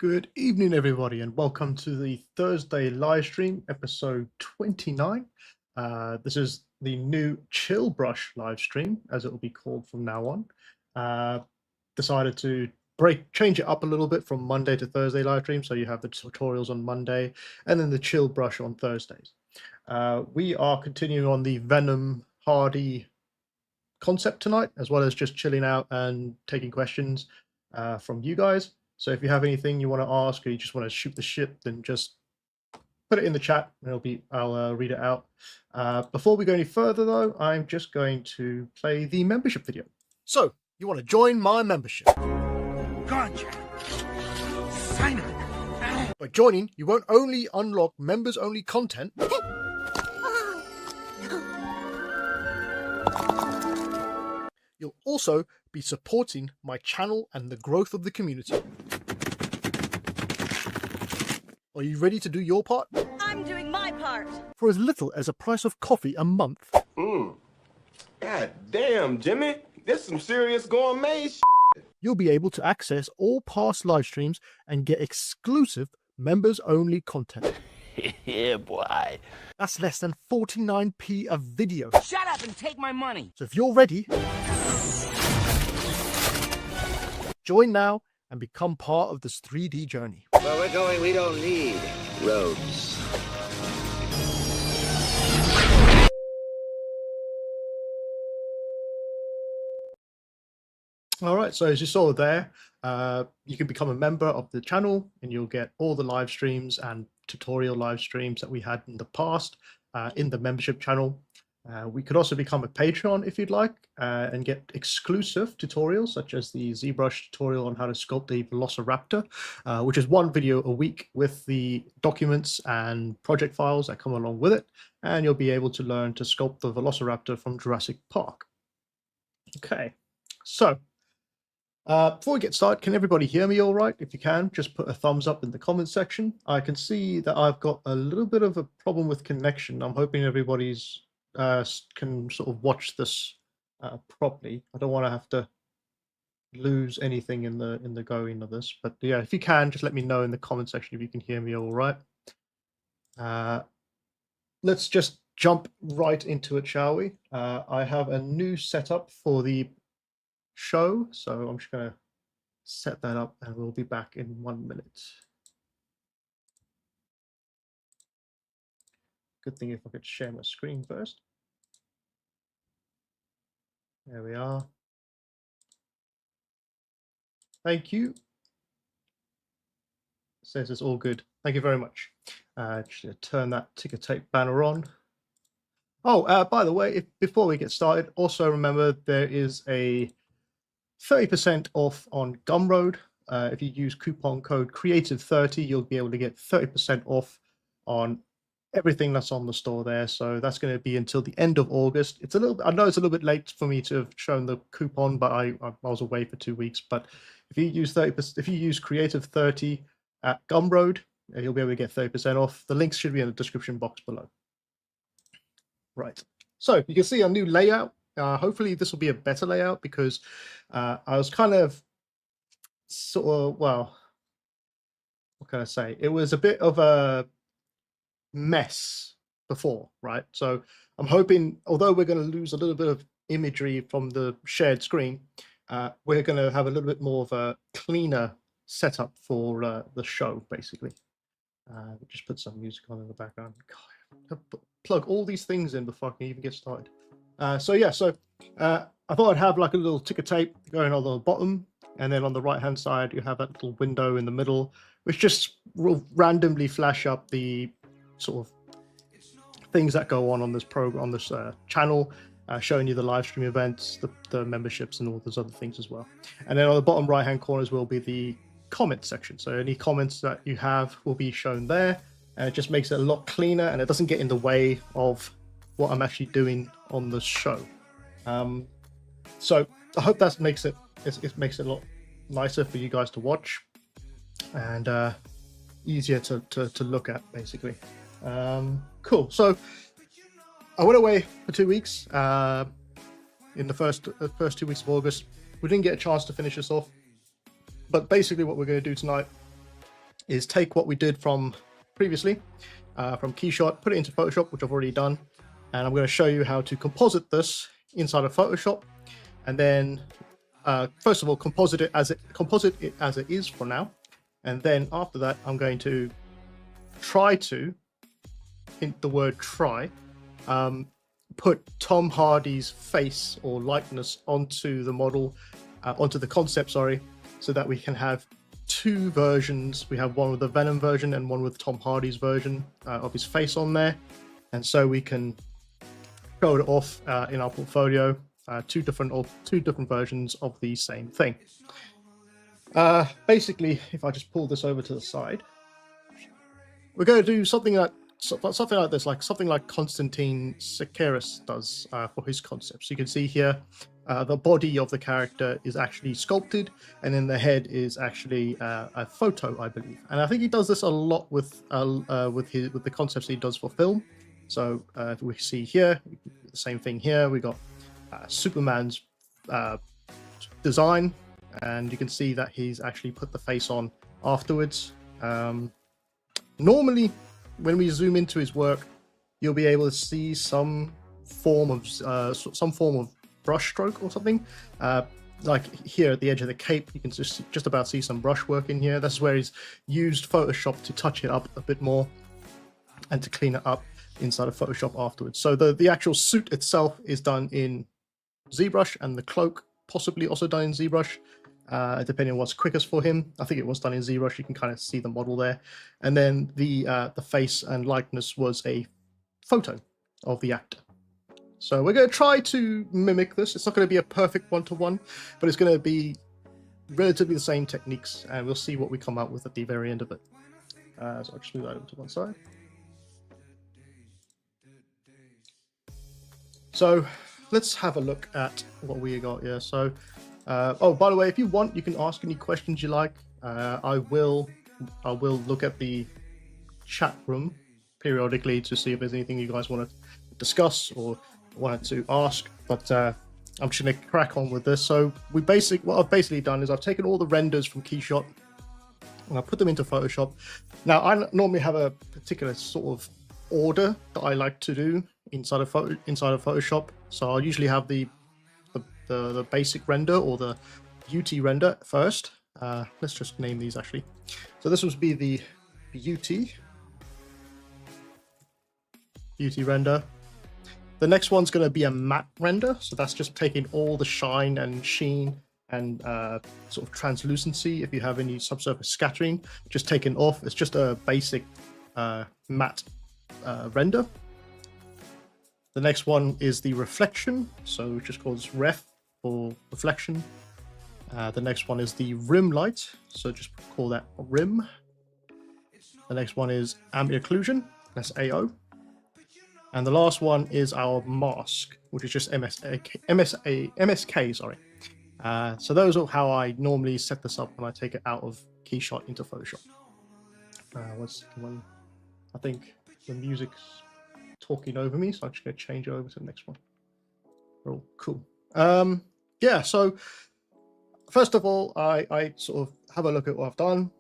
Good evening, everybody, and welcome to the Thursday live stream, episode 29. This is the new Chill Brush live stream, as it will be called from now on. Decided to change it up a little bit from Monday to Thursday live stream, so you have the tutorials on Monday and then the Chill Brush on Thursdays. We are continuing on the Venom Hardy concept tonight, as well as just chilling out and taking questions from you guys. So if you have anything you want to ask or you just want to shoot the shit, then just put it in the chat and I'll read it out. Before we go any further, though, I'm just going to play the membership video. So you want to join my membership? Gotcha. Sign up. By joining, you won't only unlock members-only content, you'll also be supporting my channel and the growth of the community. Are you ready to do your part? I'm doing my part. For as little as a price of coffee a month. God damn, Jimmy. This some serious gourmet shit. You'll be able to access all past live streams and get exclusive members-only content. Yeah, boy. That's less than 49p a video. Shut up and take my money. So if you're ready, join now and become part of this 3D journey. Where we're going, we don't need roads. All right, so as you saw there, you can become a member of the channel and you'll get all the live streams and tutorial live streams that we had in the past in the membership channel. We could also become a Patreon if you'd like and get exclusive tutorials such as the ZBrush tutorial on how to sculpt the Velociraptor, which is one video a week with the documents and project files that come along with it. And you'll be able to learn to sculpt the Velociraptor from Jurassic Park. Okay, so before we get started, can everybody hear me all right? If you can, just put a thumbs up in the comments section. I can see that I've got a little bit of a problem with connection. I'm hoping everybody's can sort of watch this properly. I don't want to have to lose anything in the going of this, but yeah, if you can, just let me know in the comment section if you can hear me all right. Let's just jump right into it, shall we? I have a new setup for the show, so I'm just going to set that up and we'll be back in 1 minute. Good thing if I could share my screen first. There we are. Thank you. It says it's all good. Thank you very much. Just gonna turn that ticker tape banner on. Oh, by the way, before we get started, also remember there is a 30% off on Gumroad. If you use coupon code Creative30, you'll be able to get 30% off on everything that's on the store there. So that's going to be until the end of August. It's a little bit, I know it's a little bit late for me to have shown the coupon, but I was away for 2 weeks. But if you use 30%, if you use Creative30 at Gumroad, you'll be able to get 30% off. The links should be in the description box below. Right. So you can see our new layout. Hopefully this will be a better layout because I was kind of sort of, well, what can I say? It was a bit of a mess before, right? So I'm hoping, although we're going to lose a little bit of imagery from the shared screen, we're going to have a little bit more of a cleaner setup for the show, basically. Just put some music on in the background. God, plug all these things in before I can even get started. So yeah, so I thought I'd have like a little ticker tape going on the bottom, and then on the right hand side you have that little window in the middle, which just will randomly flash up the sort of things that go on this program, on this channel, showing you the live stream events, the memberships, and all those other things as well. And then on the bottom right hand corners will be the comment section. So any comments that you have will be shown there, and it just makes it a lot cleaner and it doesn't get in the way of what I'm actually doing on the show. So I hope that makes it makes it a lot nicer for you guys to watch and easier to look at, basically. Cool. So I went away for 2 weeks in the first 2 weeks of August. We didn't get a chance to finish this off, but basically what we're going to do tonight is take what we did from previously, from Keyshot, put it into Photoshop, which I've already done, and I'm going to show you how to composite this inside of Photoshop, and then first of all composite it as it is for now, and then after that I'm going to try to, hint the word try, put Tom Hardy's face or likeness onto the model, onto the concept, sorry, so that we can have two versions. We have one with the Venom version and one with Tom Hardy's version of his face on there, and so we can show it off in our portfolio, two different versions of the same thing. Basically, if I just pull this over to the side, we're going to do something like this, something like Konstantin Sakaris does for his concepts. You can see here the body of the character is actually sculpted, and then the head is actually a photo, I believe. And I think he does this a lot with the concepts he does for film. So if we see here, the same thing here. We got Superman's design, and you can see that he's actually put the face on afterwards. Normally, when we zoom into his work, you'll be able to see some form of brush stroke or something. Like here at the edge of the cape, you can just about see some brush work in here. That's where he's used Photoshop to touch it up a bit more and to clean it up inside of Photoshop afterwards. So the actual suit itself is done in ZBrush, and the cloak possibly also done in ZBrush, depending on what's quickest for him. I think it was done in ZBrush. You can kind of see the model there. And then the face and likeness was a photo of the actor. So we're going to try to mimic this. It's not going to be a perfect one-to-one, but it's going to be relatively the same techniques, and we'll see what we come out with at the very end of it. So I'll just move that over to one side. So let's have a look at what we got here. So, oh, by the way, if you want, you can ask any questions you like. I will look at the chat room periodically to see if there's anything you guys want to discuss or wanted to ask. But I'm just going to crack on with this. So what I've basically done is I've taken all the renders from Keyshot and I put them into Photoshop. Now, I normally have a particular sort of order that I like to do inside of Photoshop. So I'll usually have the basic render or the beauty render first. Let's just name these actually. So this would be the beauty render. The next one's going to be a matte render. So that's just taking all the shine and sheen and sort of translucency. If you have any subsurface scattering, just taken off. It's just a basic matte render. The next one is the reflection, so it just calls ref for reflection. The next one is the rim light, so just call that rim. The next one is ambient occlusion, that's AO. And the last one is our mask, which is just MSK, sorry. So those are how I normally set this up when I take it out of Keyshot into Photoshop. What's the one? I think the music's talking over me, so I'm just going to change it over to the next one. Oh, cool. Yeah, so first of all, I sort of have a look at what I've done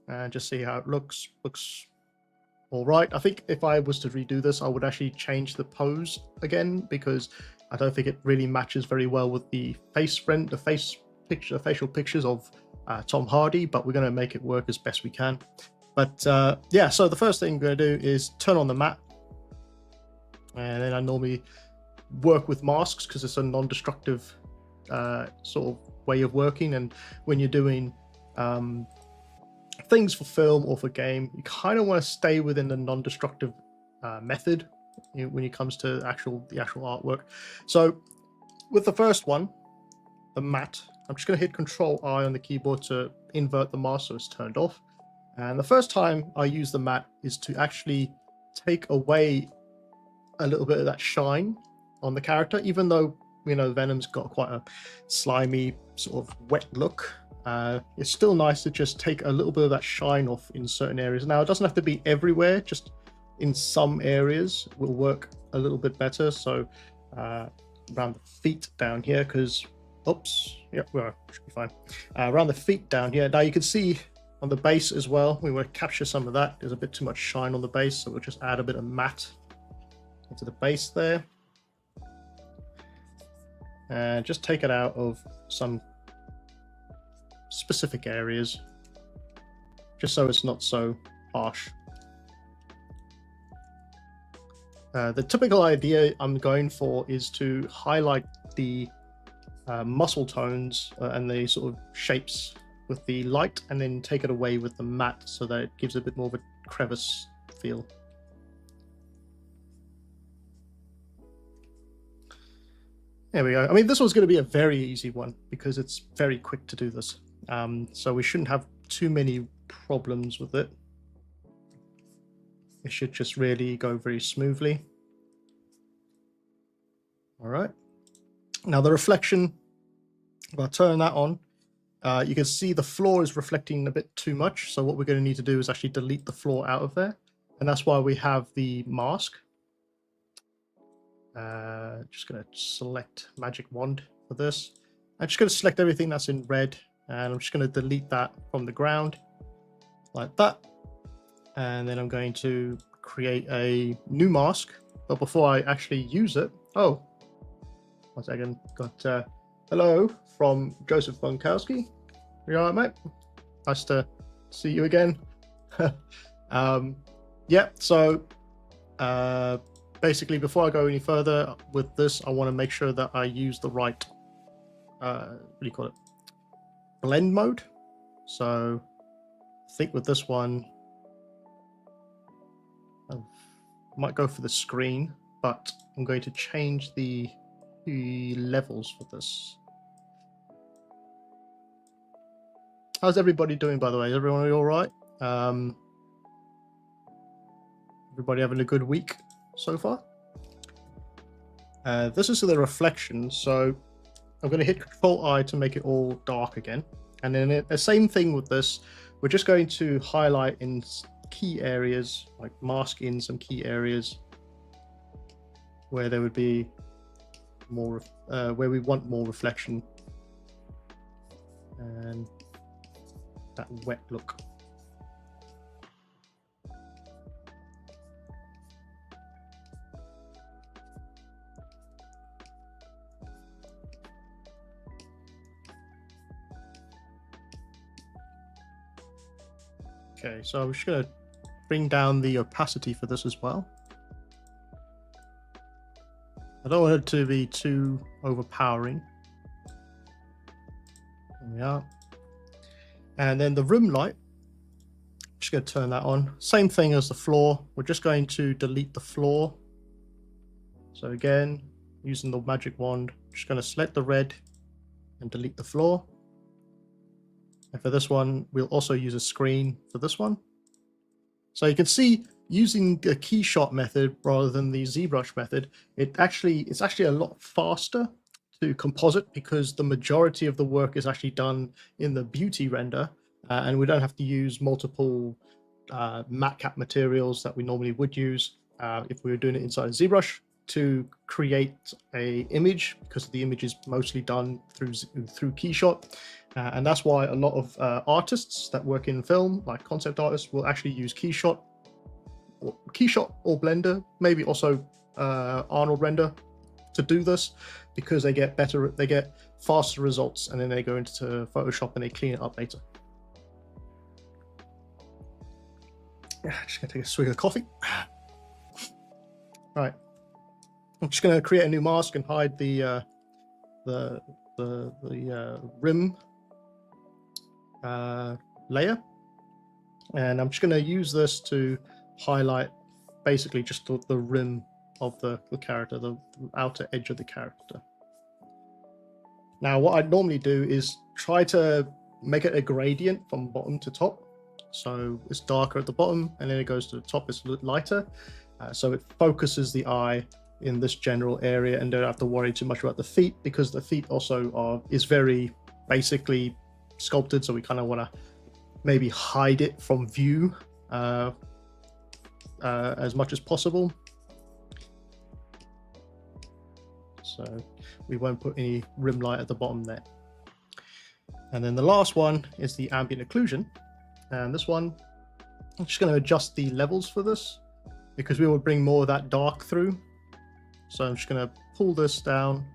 and just see how it looks. Looks all right. I think if I was to redo this, I would actually change the pose again, because I don't think it really matches very well with the facial pictures of Tom Hardy, but we're going to make it work as best we can. But yeah, so the first thing I'm going to do is turn on the matte. And then I normally work with masks because it's a non-destructive sort of way of working. And when you're doing things for film or for game, you kind of want to stay within the non-destructive method when it comes to the actual artwork. So with the first one, the matte, I'm just going to hit Control-I on the keyboard to invert the mask so it's turned off. And the first time I use the matte is to actually take away a little bit of that shine on the character, even though, you know, Venom's got quite a slimy sort of wet look. It's still nice to just take a little bit of that shine off in certain areas. Now, it doesn't have to be everywhere, just in some areas will work a little bit better. So around the feet down here, because, oops, yeah, well, should be fine. Around the feet down here. Now you can see On the base as well, we want to capture some of that. There's a bit too much shine on the base, so we'll just add a bit of matte into the base there. And just take it out of some specific areas, just so it's not so harsh. The typical idea I'm going for is to highlight the muscle tones and the sort of shapes with the light, and then take it away with the matte so that it gives a bit more of a crevice feel. There we go. I mean, this one's going to be a very easy one because it's very quick to do this. So we shouldn't have too many problems with it. It should just really go very smoothly. All right. Now the reflection, if I turn that on, you can see the floor is reflecting a bit too much. So what we're going to need to do is actually delete the floor out of there. And that's why we have the mask. Just going to select magic wand for this. I'm just going to select everything that's in red, and I'm just going to delete that from the ground like that. And then I'm going to create a new mask. But before I actually use it, oh, 1 second, got hello from Joseph Bonkowski. You all right, mate? Nice to see you again. Yeah, so basically, before I go any further with this, I want to make sure that I use the right, what do you call it, blend mode. So I think with this one, I might go for the screen, but I'm going to change the levels for this. How's everybody doing, by the way? Is everyone all right? Everybody having a good week so far? This is the reflection, so I'm going to hit Control-I to make it all dark again. And then the same thing with this, we're just going to highlight in key areas, like mask in some key areas where there would be more, where we want more reflection and that wet look. Okay, so I'm just going to bring down the opacity for this as well. I don't want it to be too overpowering. There we are. And then the room light, I'm just going to turn that on. Same thing as the floor. We're just going to delete the floor. So again, using the magic wand, just going to select the red and delete the floor. And for this one, we'll also use a screen for this one. So you can see, using the key shot method rather than the ZBrush method, it's actually a lot faster to composite because the majority of the work is actually done in the beauty render, and we don't have to use multiple matte cap materials that we normally would use if we were doing it inside ZBrush to create a image, because the image is mostly done through key shot. And that's why a lot of artists that work in film, like concept artists, will actually use Keyshot or Blender, maybe also Arnold Render, to do this, because they get faster results, and then they go into Photoshop and they clean it up later. Just gonna take a swig of coffee. Right, I'm just gonna create a new mask and hide the rim layer, and I'm just going to use this to highlight basically just the rim of the character, the outer edge of the character. Now what I'd normally do is try to make it a gradient from bottom to top, so it's darker at the bottom and then it goes to the top, it's lighter, so it focuses the eye in this general area and don't have to worry too much about the feet, because the feet also is very basically sculpted, so we kind of want to maybe hide it from view as much as possible. So we won't put any rim light at the bottom there. And then the last one is the ambient occlusion. And this one, I'm just going to adjust the levels for this because we will bring more of that dark through. So I'm just going to pull this down,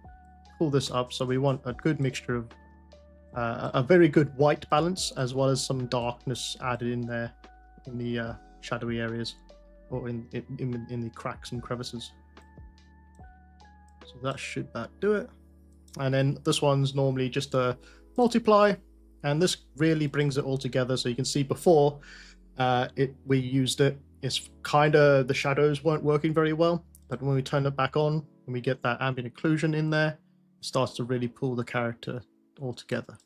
pull this up. So we want a good mixture of a very good white balance as well as some darkness added in there in the shadowy areas or in the cracks and crevices. So that should do it. And then this one's normally just a multiply, and this really brings it all together. So you can see before we used it, it's kind of the shadows weren't working very well, but when we turn it back on and we get that ambient occlusion in there, it starts to really pull the character all together.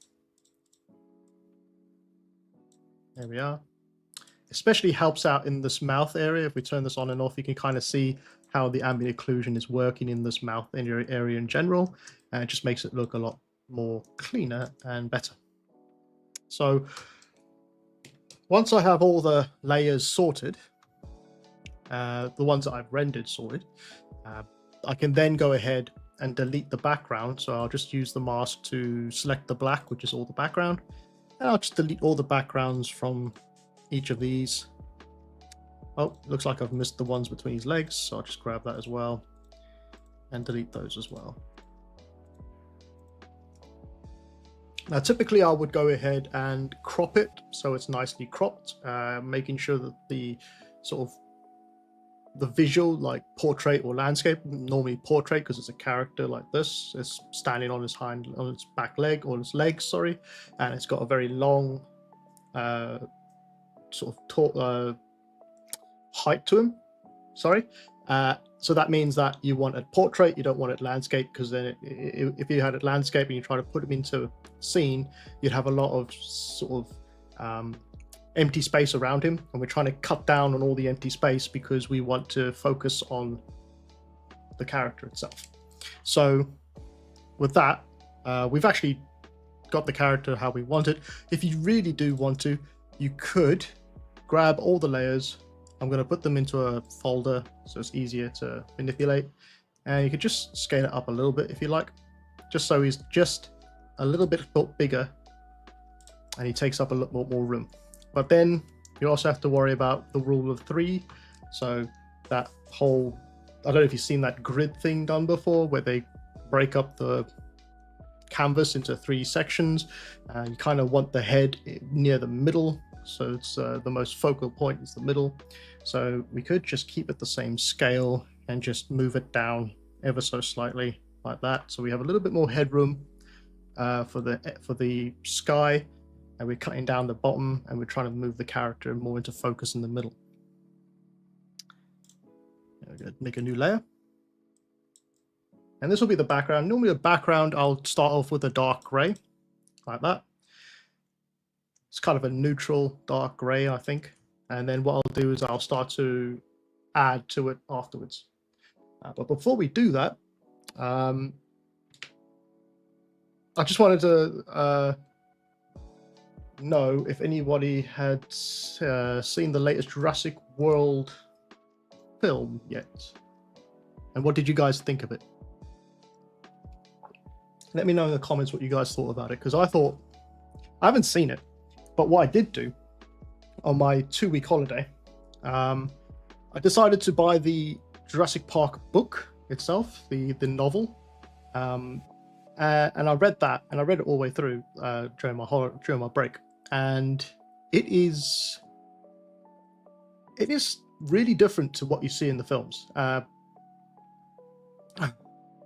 There we are. Especially helps out in this mouth area. If we turn this on and off, you can kind of see how the ambient occlusion is working in this mouth area in general, and it just makes it look a lot more cleaner and better. So once I have all the layers sorted, the ones that I've rendered sorted, I can then go ahead and delete the background. So I'll just use the mask to select the black, which is all the background, and I'll just delete all the backgrounds from each of these. Oh, looks like I've missed the ones between his legs, so I'll just grab that as well and delete those as well. Now, typically I would go ahead and crop it so it's nicely cropped, making sure that the sort of the visual, like portrait or landscape, normally portrait because it's a character like this, is standing on its back leg, or its legs, sorry, and it's got a very long sort of height to him, sorry. So that means that you want it portrait, you don't want it landscape, because then if you had it landscape and you try to put him into a scene, you'd have a lot of sort of empty space around him, and we're trying to cut down on all the empty space because we want to focus on the character itself. So with that, we've actually got the character how we want it. If you really do want to, you could grab all the layers. I'm going to put them into a folder so it's easier to manipulate, and you could just scale it up a little bit if you like, just so he's just a little bit bigger and he takes up a lot more room. But then you also have to worry about the rule of 3. So that whole, I don't know if you've seen that grid thing done before, where they break up the canvas into 3 sections, and you kind of want the head near the middle. So it's the most focal point is the middle. So we could just keep it the same scale and just move it down ever so slightly like that. So we have a little bit more headroom for the sky, and we're cutting down the bottom, and we're trying to move the character more into focus in the middle. We're going to make a new layer. And this will be the background. Normally the background, I'll start off with a dark gray, like that. It's kind of a neutral dark gray, I think. And then what I'll do is I'll start to add to it afterwards. But before we do that, I just wanted to know if anybody had seen the latest Jurassic World film yet. And what did you guys think of it? Let me know in the comments what you guys thought about it, because I haven't seen it. But what I did do on my 2-week holiday, I decided to buy the Jurassic Park book itself, the novel, and I read that, and I read it all the way through during my break, and it is really different to what you see in the films.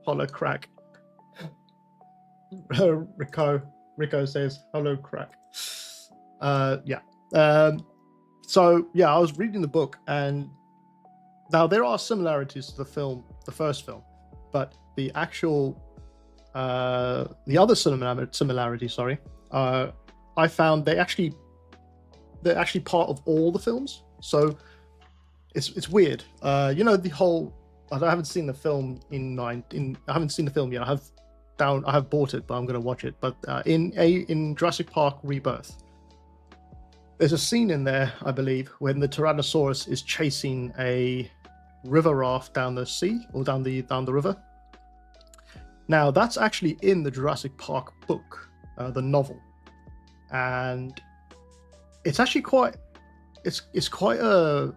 Hello, crack. Rico says hello, crack. So yeah, I was reading the book, and now there are similarities to the first film, but the actual the other similarity, sorry, I found they're actually part of all the films. So it's weird. You know, the whole, I haven't seen the film I haven't seen the film yet. I have bought it, but I'm going to watch it. But in Jurassic Park Rebirth, there's a scene in there, I believe, when the Tyrannosaurus is chasing a river raft down the sea, or down the river. Now that's actually in the Jurassic Park book, the novel, and it's actually quite it's quite a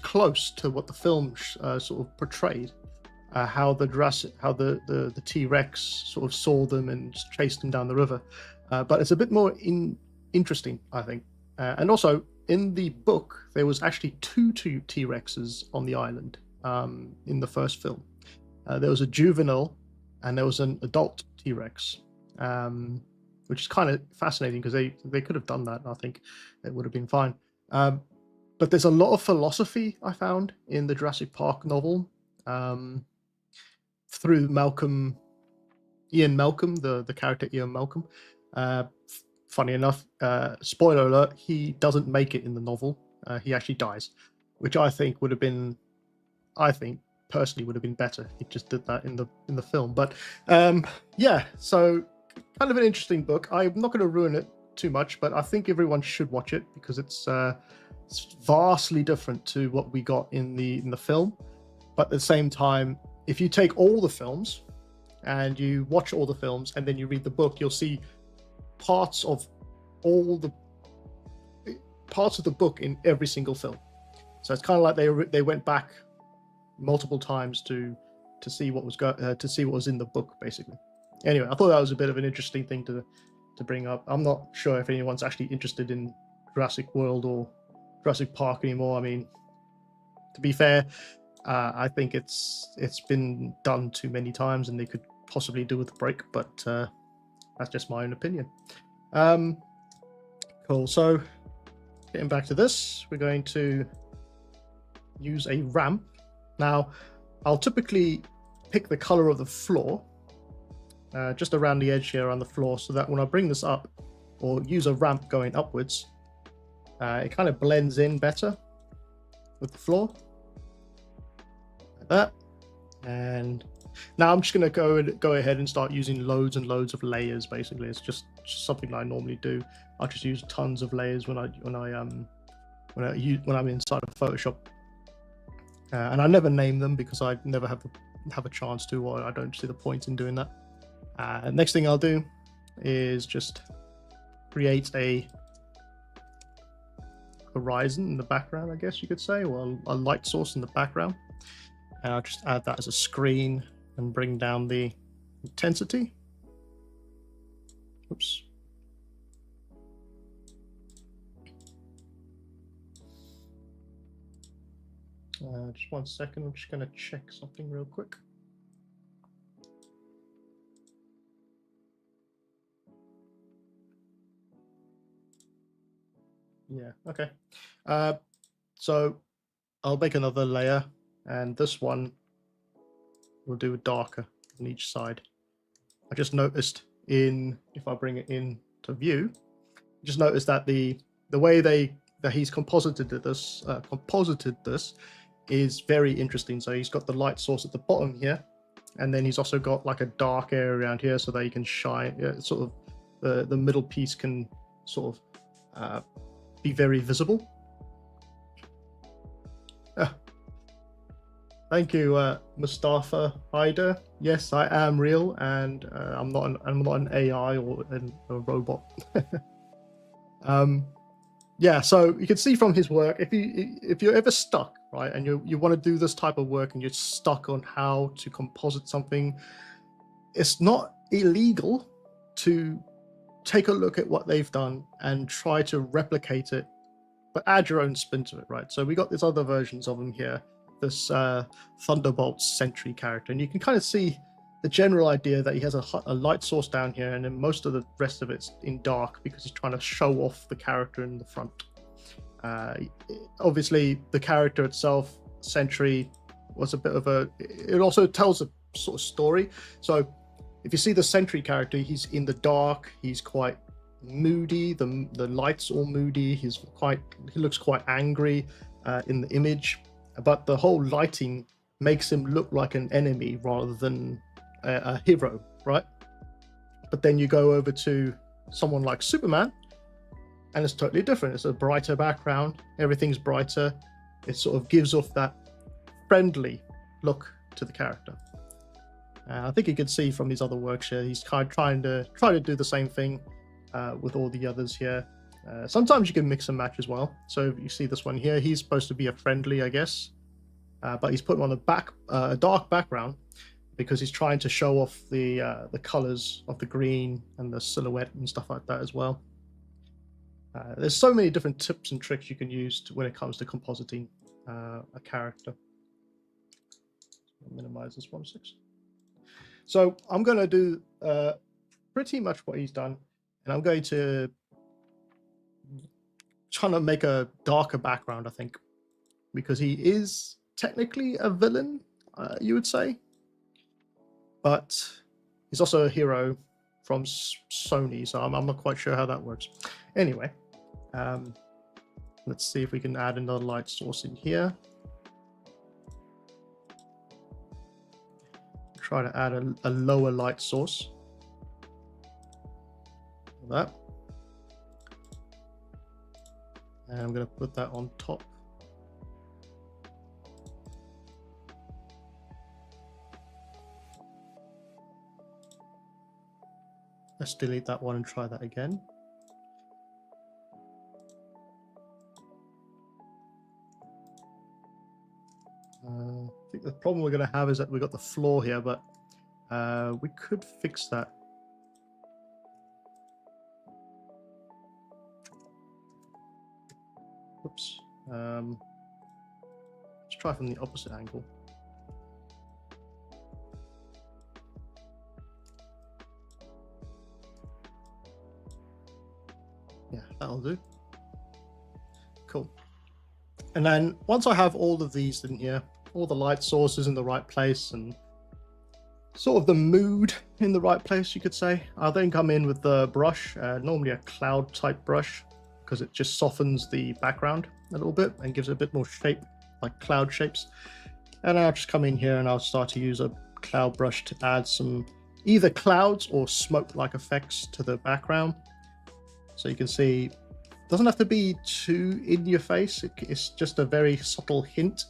close to what the film sort of portrayed. How the T-Rex sort of saw them and chased them down the river, but it's a bit more interesting, I think. And also in the book, there was actually two T-Rexes on the island in the first film. There was a juvenile and there was an adult T-Rex, which is kind of fascinating because they could have done that. I think it would have been fine. But there's a lot of philosophy I found in the Jurassic Park novel. Through Ian Malcolm, the character Ian Malcolm. Funny enough, spoiler alert, he doesn't make it in the novel. He actually dies, which I think personally would have been better. He just did that in the film. But yeah, so kind of an interesting book. I'm not going to ruin it too much, but I think everyone should watch it because it's vastly different to what we got in the film. But at the same time, if you take all the films and you watch all the films and then you read the book, you'll see parts of the book in every single film. So it's kind of like they went back multiple times to see what was in the book, basically. Anyway, I thought that was a bit of an interesting thing to bring up. I'm not sure if anyone's actually interested in Jurassic World or Jurassic Park anymore. I mean, to be fair, I think it's been done too many times and they could possibly do with a break, but that's just my own opinion. Cool. So getting back to this, we're going to use a ramp. Now, I'll typically pick the color of the floor just around the edge here on the floor so that when I bring this up or use a ramp going upwards, it kind of blends in better with the floor. That. And now I'm just going to go ahead and start using loads and loads of layers. Basically, it's just something I normally do. I just use tons of layers when I'm inside of Photoshop, and I never name them because I never have a chance to, or I don't see the point in doing that. Next thing I'll do is just create a horizon in the background, I guess you could say, or a light source in the background. And I'll just add that as a screen and bring down the intensity. Oops. Just 1 second, I'm just going to check something real quick. Yeah, okay. So I'll make another layer. And this one we'll do it darker on each side. I just noticed if I bring it in to view, just noticed that the way that he's composited this is very interesting. So he's got the light source at the bottom here, and then he's also got like a dark area around here so that he can shine. Sort of the middle piece can sort of be very visible. Thank you, Mustafa Hyder. Yes, I am real, and I'm not an AI or a robot. Yeah, so you can see from his work, if you're ever stuck, right, and you want to do this type of work and you're stuck on how to composite something, it's not illegal to take a look at what they've done and try to replicate it, but add your own spin to it, right? So we got these other versions of him here. This Thunderbolt Sentry character, and you can kind of see the general idea that he has a light source down here, and then most of the rest of it's in dark because he's trying to show off the character in the front. Obviously, the character itself, Sentry, was a bit of it also tells a sort of story. So if you see the Sentry character, he's in the dark, he's quite moody, the light's all moody, he looks quite angry in the image. But the whole lighting makes him look like an enemy rather than a hero, right? But then you go over to someone like Superman, and it's totally different. It's a brighter background, everything's brighter. It sort of gives off that friendly look to the character. I think you can see from his other works here, he's kind of trying to do the same thing with all the others here. Sometimes you can mix and match as well. So you see this one here, he's supposed to be a friendly, I guess, but he's put him on a dark background because he's trying to show off the colors of the green and the silhouette and stuff like that as well. There's so many different tips and tricks you can use when it comes to compositing a character. Minimize this 1 6. So I'm going to do pretty much what he's done, and I'm going to try to make a darker background, I think, because he is technically a villain, you would say, but he's also a hero from Sony, so I'm not quite sure how that works. Anyway, let's see if we can add another light source in here. Try to add a lower light source. Like that. And I'm going to put that on top. Let's delete that one and try that again. I think the problem we're going to have is that we've got the floor here, but we could fix that. Oops. Let's try from the opposite angle. Yeah, that'll do. Cool. And then once I have all of these in here, all the light sources in the right place and sort of the mood in the right place, you could say, I'll then come in with the brush, normally a cloud type brush, because it just softens the background a little bit and gives it a bit more shape, like cloud shapes. And I'll just come in here and I'll start to use a cloud brush to add some either clouds or smoke-like effects to the background. So you can see, it doesn't have to be too in your face. It's just a very subtle hint.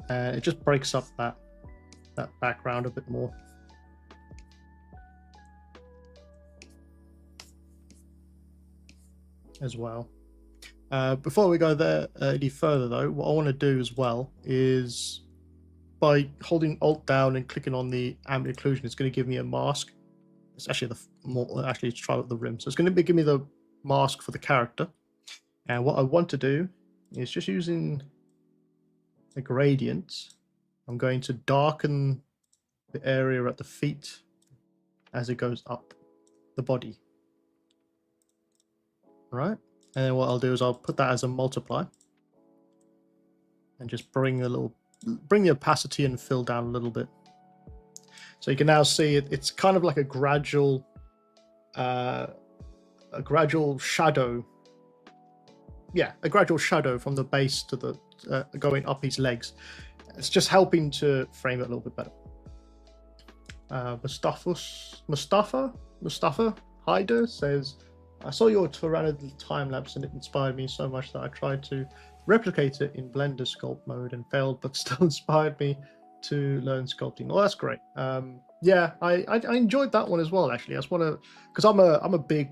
It just breaks up that background a bit more. As well. Before we go there any further though, what I want to do as well is by holding Alt down and clicking on the ambient occlusion, it's going to give me a mask. It's actually actually to try with the rim. So it's going to give me the mask for the character. And what I want to do is just using a gradient, I'm going to darken the area at the feet as it goes up the body. Right, and then what I'll do is I'll put that as a multiply and just bring the opacity and fill down a little bit. So you can now see it's kind of like a gradual shadow. Yeah, a gradual shadow from the base to the going up his legs. It's just helping to frame it a little bit better. Mustafa Hyder says, I saw your Tyrannid time lapse and it inspired me so much that I tried to replicate it in Blender sculpt mode and failed, but still inspired me to learn sculpting. Well, that's great. Yeah, I enjoyed that one as well. Actually, I just want to, because I'm a big,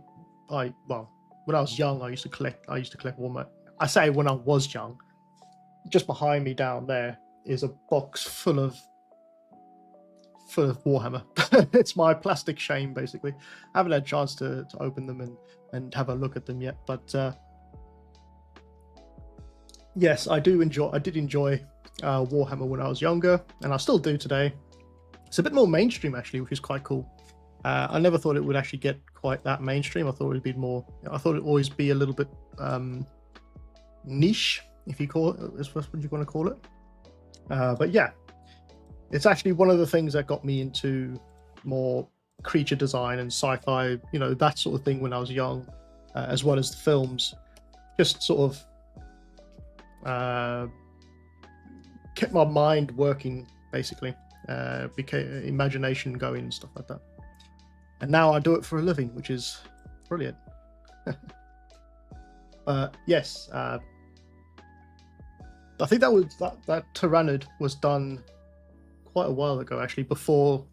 well, when I was young, I used to collect Warhammer. I say when I was young. Just behind me down there is a box full of Warhammer. It's my plastic shame, basically. I haven't had a chance to open them and have a look at them yet, but yes, I did enjoy Warhammer when I was younger, and I still do today. It's a bit more mainstream actually, which is quite cool. I never thought it would actually get quite that mainstream. I thought it would be more. I thought it'd always be a little bit niche, if you call it. Is what you want to call it. But yeah, it's actually one of the things that got me into more creature design and sci-fi, you know, that sort of thing when I was young, as well as the films. Just sort of kept my mind working, basically. Became imagination going and stuff like that. And now I do it for a living, which is brilliant. Yes, I think that Tyrannid was done quite a while ago, actually, before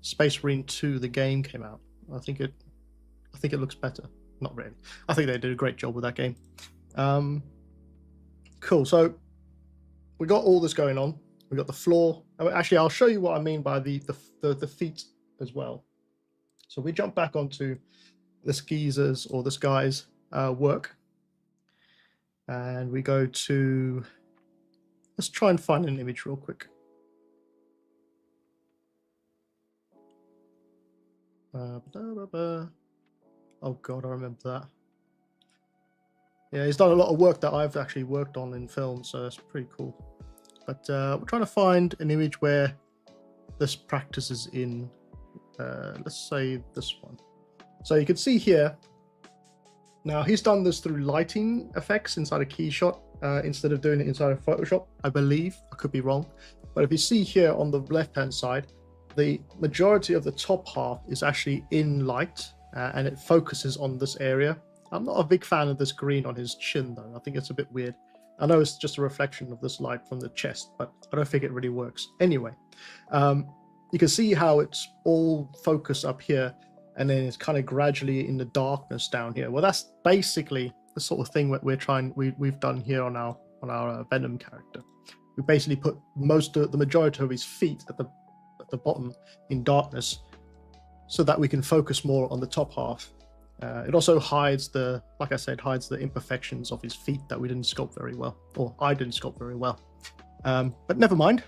Space Marine 2, the game, came out. I think it looks better. not really. I think they did a great job with that game. Cool. So we got all this going on. We got the floor. Actually, I'll show you what I mean by the feet as well. So we jump back onto this geezer's or this guy's work, and we go to. Let's try and find an image real quick. Oh God, I remember that. Yeah, he's done a lot of work that I've actually worked on in film, so it's pretty cool. But we're trying to find an image where this practice is in, let's say this one. So you can see here, now he's done this through lighting effects inside a Keyshot instead of doing it inside of Photoshop, I believe. I could be wrong. But if you see here on the left-hand side, the majority of the top half is actually in light and it focuses on this area. I'm not a big fan of this green on his chin though. I think it's a bit weird. I know it's just a reflection of this light from the chest, but I don't think it really works. Anyway, you can see how it's all focused up here and then it's kind of gradually in the darkness down here. Well, that's basically the sort of thing that we've done here on our Venom character. We basically put the majority of his feet at the bottom in darkness so that we can focus more on the top half. It also hides like I said, hides the imperfections of his feet that we didn't sculpt very well, or I didn't sculpt very well. But never mind.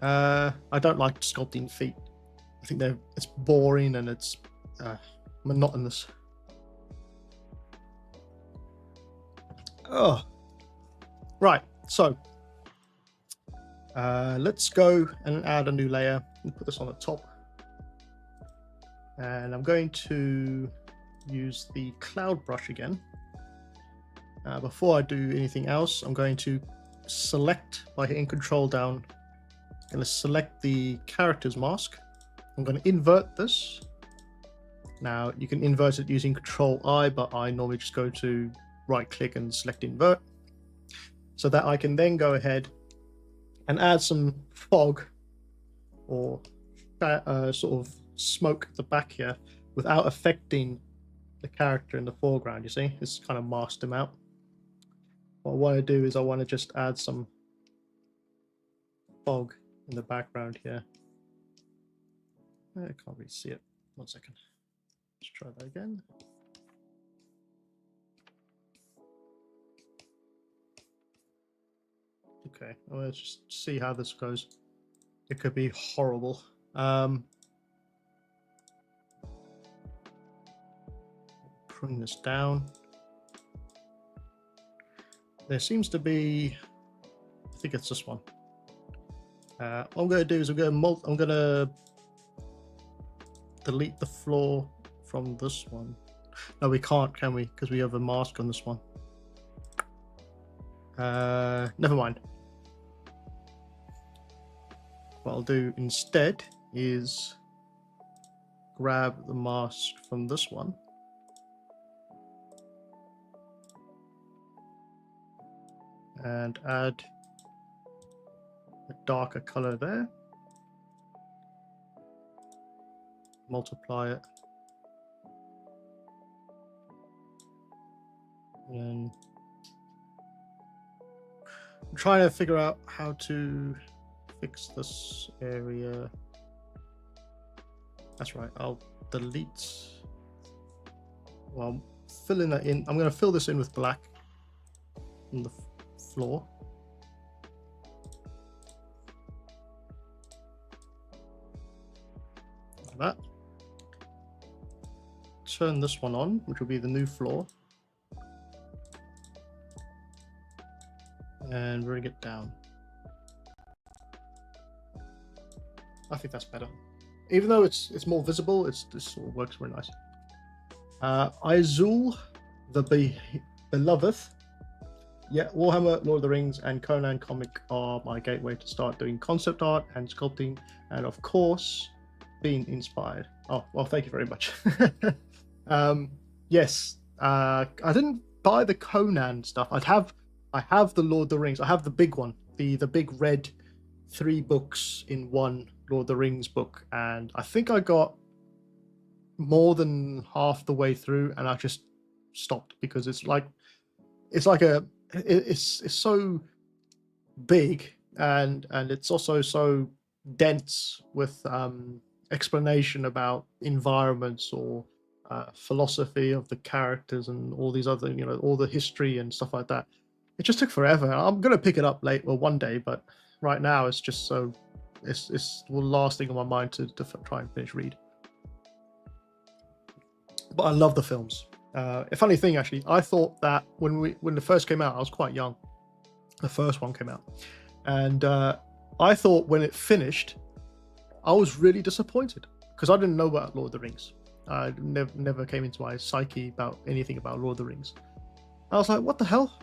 I don't like sculpting feet. I think it's boring and it's monotonous. Oh, right. So let's go and add a new layer and put this on the top. And I'm going to use the cloud brush again. Before I do anything else, I'm going to select by hitting Control down. I'm going to select the character's mask. I'm going to invert this. Now you can invert it using Control I, but I normally just go to right click and select invert, so that I can then go ahead and add some fog or sort of smoke at the back here without affecting the character in the foreground. You see, it's kind of masked him out. What I want to do is I want to just add some fog in the background here. I can't really see it. 1 second. Let's try that again. Okay, well, let's just see how this goes. It could be horrible. Bring this down. There seems to be, I think it's this one. What I'm going to do is I'm going to delete the floor from this one. No, we can't, can we? Because we have a mask on this one. Never mind. What I'll do instead is grab the mask from this one. And add a darker color there. Multiply it. And I'm trying to figure out how to fix this area. That's right, I'll delete. Well, I'm filling that in. I'm going to fill this in with black on the floor. Like that. Turn this one on, which will be the new floor. And bring it down. I think that's better. Even though it's more visible, this sort of works very nice. Izul, the Beloved. Yeah, Warhammer, Lord of the Rings, and Conan comic are my gateway to start doing concept art and sculpting, and of course, being inspired. Oh, well, thank you very much. Yes, I didn't buy the Conan stuff. I have the Lord of the Rings. I have the big one, the big red 3 books in one Lord of the Rings book, and I think I got more than half the way through, and I just stopped, because it's so big, and it's also so dense with explanation about environments or philosophy of the characters and all these other, all the history and stuff like that. It just took forever. I'm gonna pick it up one day, but right now it's just so it's the last thing on my mind to try and finish read. But I love the films. A funny thing, actually, I thought that when the first came out, I was quite young. The first one came out, and I thought when it finished, I was really disappointed, because I didn't know about Lord of the Rings. I never came into my psyche about anything about Lord of the Rings. I was like, what the hell?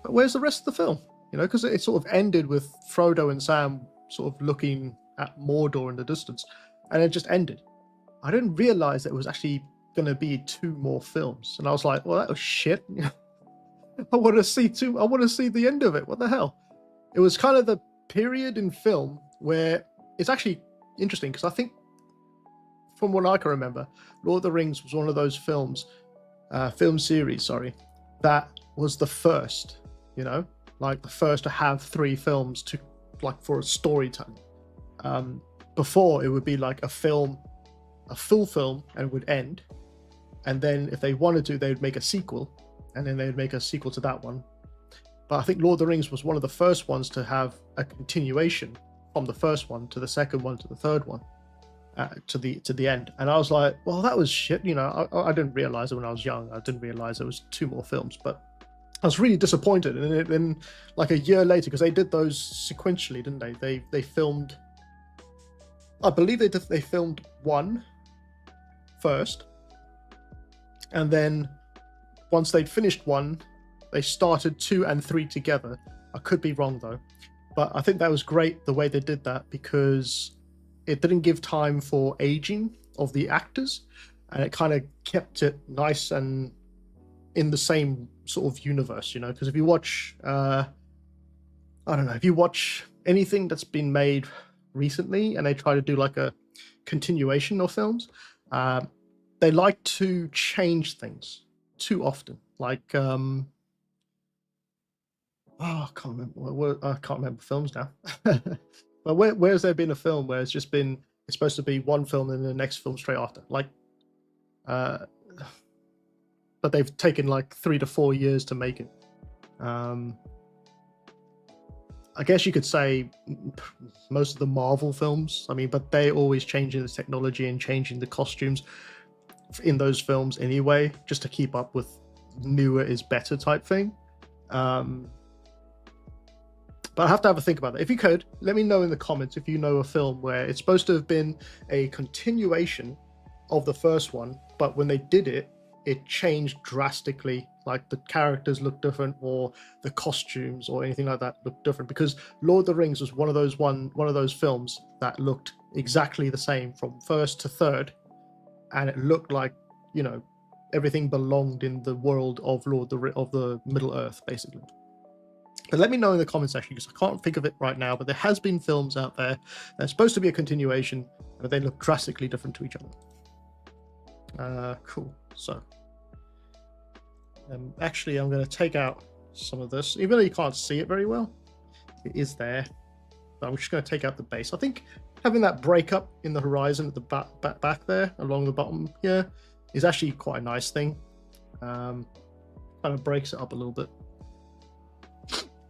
Where's the rest of the film? Because it sort of ended with Frodo and Sam sort of looking at Mordor in the distance, and it just ended. I didn't realize that it was actually going to be 2 more films, and I was like, well, that was shit. I want to see the end of it. What the hell? It was kind of the period in film where it's actually interesting, because I think, from what I can remember, Lord of the Rings was one of those film series, that was the first, like the first to have 3 films for a storytelling. Before, it would be like a full film, and it would end, and then if they wanted to, they would make a sequel, and then they'd make a sequel to that one. But I think Lord of the Rings was one of the first ones to have a continuation from the first one to the second one to the third one, to the end. And I was like, well, that was shit. I didn't realize it when I was young. I didn't realize it was 2 more films, but I was really disappointed. And then like a year later, because they did those sequentially, didn't they? They filmed, I believe they filmed 1 first, and then once they'd finished 1, they started 2 and 3 together. I could be wrong though, but I think that was great the way they did that, because it didn't give time for aging of the actors, and it kind of kept it nice and in the same sort of universe, because if you watch if you watch anything that's been made recently and they try to do like a continuation of films, they like to change things too often. Like I can't remember films now. But where's there been a film where it's supposed to be one film and the next film straight after, like but they've taken like 3 to 4 years to make it. I guess you could say most of the Marvel films, but they're always changing the technology and changing the costumes in those films anyway, just to keep up with newer is better type thing. But I have to have a think about that. If you could, let me know in the comments if you know a film where it's supposed to have been a continuation of the first one, but when they did it, it changed drastically. Like the characters look different, or the costumes or anything like that look different. Because Lord of the Rings was one of those films that looked exactly the same from first to third, and it looked like everything belonged in the world of of the Middle Earth, basically. But let me know in the comments section, because I can't think of it right now, but there has been films out there that's supposed to be a continuation, but they look drastically different to each other. Cool. So actually, I'm going to take out some of this, even though you can't see it very well. It is there, but I'm just going to take out the base. I think having that breakup in the horizon at the back there along the bottom here is actually quite a nice thing. Kind of breaks it up a little bit.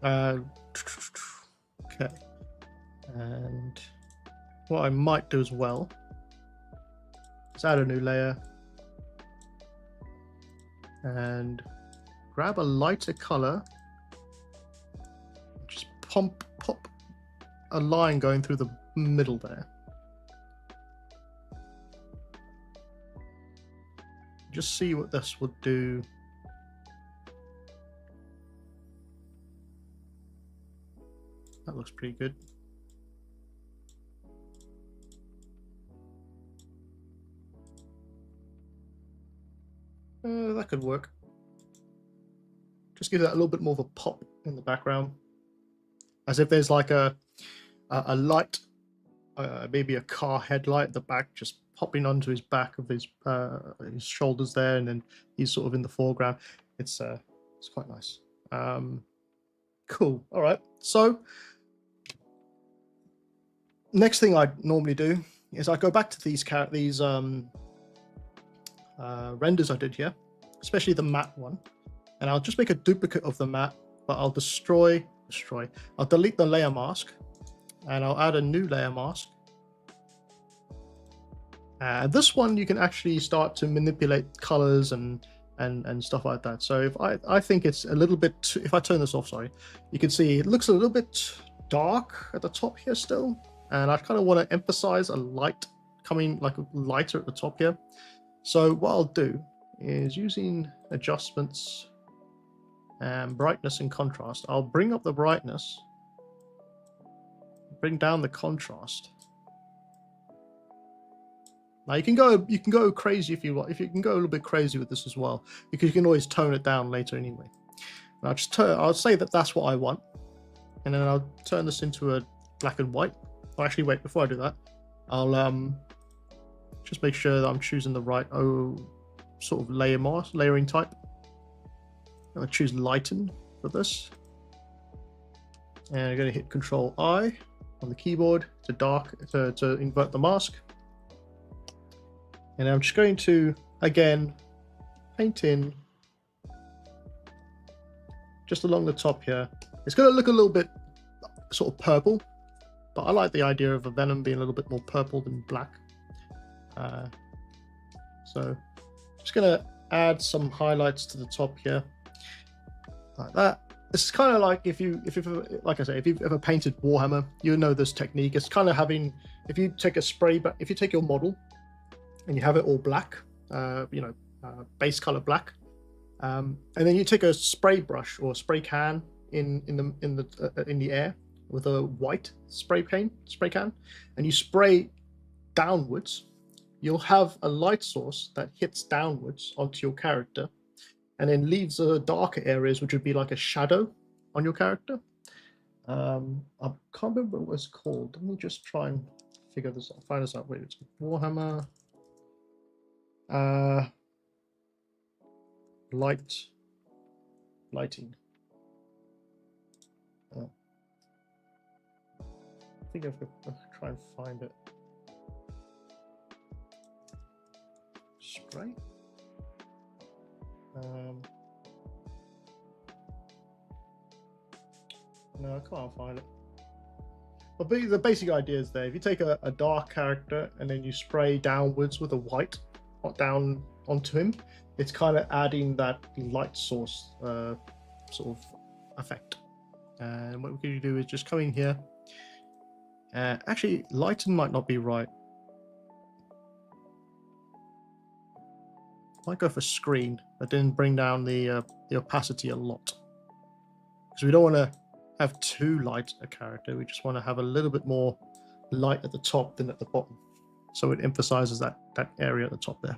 Okay, and what I might do as well is add a new layer and grab a lighter color, just pop a line going through the middle there. Just see what this would do. That looks pretty good. That could work. Just give that a little bit more of a pop in the background, as if there's like a light maybe a car headlight at the back, just popping onto his back of his shoulders there, and then he's sort of in the foreground. It's quite nice. Cool. All right. So next thing I normally do is I go back to these renders I did here, especially the matte one, and I'll just make a duplicate of the matte, but I'll I'll delete the layer mask, and I'll add a new layer mask. This one you can actually start to manipulate colors and stuff like that. So if I think it's a little bit, if I turn this off, sorry, you can see it looks a little bit dark at the top here still, and I kind of want to emphasize a light coming, like lighter at the top here. So what I'll do is, using adjustments and brightness and contrast, I'll bring up the brightness, bring down the contrast. Now you can go crazy if you want. If you can go a little bit crazy with this as well, because you can always tone it down later anyway. And I'll say that that's what I want, and then I'll turn this into a black and white. Oh, actually, wait, before I do that, I'll just make sure that I'm choosing the right sort of layering type. I'm going to choose lighten for this, and I'm going to hit Control I on the keyboard to invert the mask. And I'm just going to, again, paint in just along the top here. It's going to look a little bit sort of purple, but I like the idea of a Venom being a little bit more purple than black. So just going to add some highlights to the top here, like that. It's kind of like if you've ever painted Warhammer, you know this technique. It's kind of having, if you take your model and you have it all black, base color black, and then you take a spray brush or spray can in the air with a white spray can, and you spray downwards, you'll have a light source that hits downwards onto your character, and then leaves darker areas, which would be like a shadow on your character. I can't remember what it's called. Let me just try and figure this out. Find this out. Wait, it's Warhammer. Lighting. I think I've got to try and find it. Spray. No, I can't find it. But the basic idea is there. If you take a dark character and then you spray downwards with a white down onto him, it's kind of adding that light source sort of effect. And what we're going to do is just come in here. Actually, lighten might not be right. Might go for screen, but then bring down the opacity a lot, because we don't want to have too light a character. We just want to have a little bit more light at the top than at the bottom, so it emphasizes that area at the top there.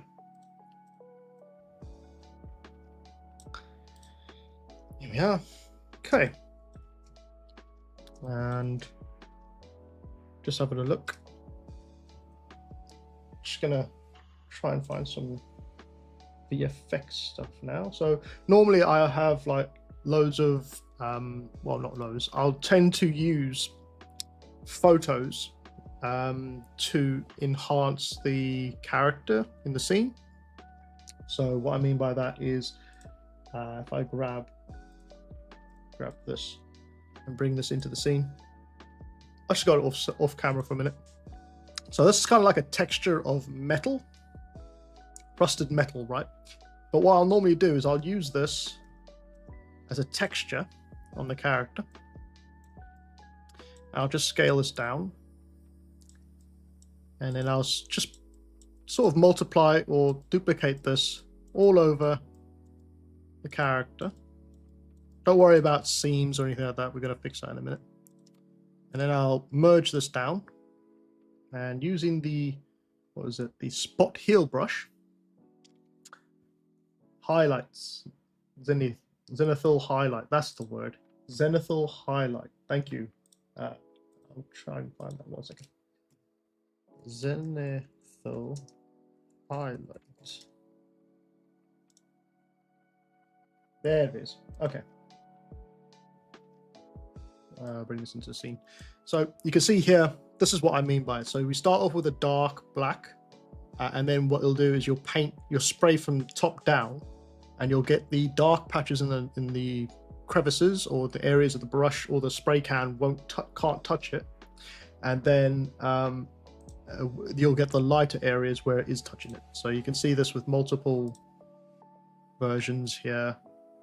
Here we are. Okay, and just having a look. Just gonna try and find some VFX stuff now. So normally I have like loads of well, not loads, I'll tend to use photos to enhance the character in the scene. So what I mean by that is if I grab this and bring this into the scene. I just got it off camera for a minute. So this is kind of like a texture of metal, rusted metal, right? But what I'll normally do is I'll use this as a texture on the character. I'll just scale this down, and then I'll just sort of multiply or duplicate this all over the character. Don't worry about seams or anything like that. We're going to fix that in a minute. And then I'll merge this down, and using the the spot heal brush, highlights, zenithal highlight, that's the word, zenithal highlight. Thank you. I'll try and find that 1 second. Zenithal highlight. There it is. Okay. Bring this into the scene. So you can see here, this is what I mean by it. So we start off with a dark black, and then what you'll do is you'll spray from top down, and you'll get the dark patches in the crevices or the areas of the brush or the spray can can't touch it, and then you'll get the lighter areas where it is touching it. So you can see this with multiple versions here.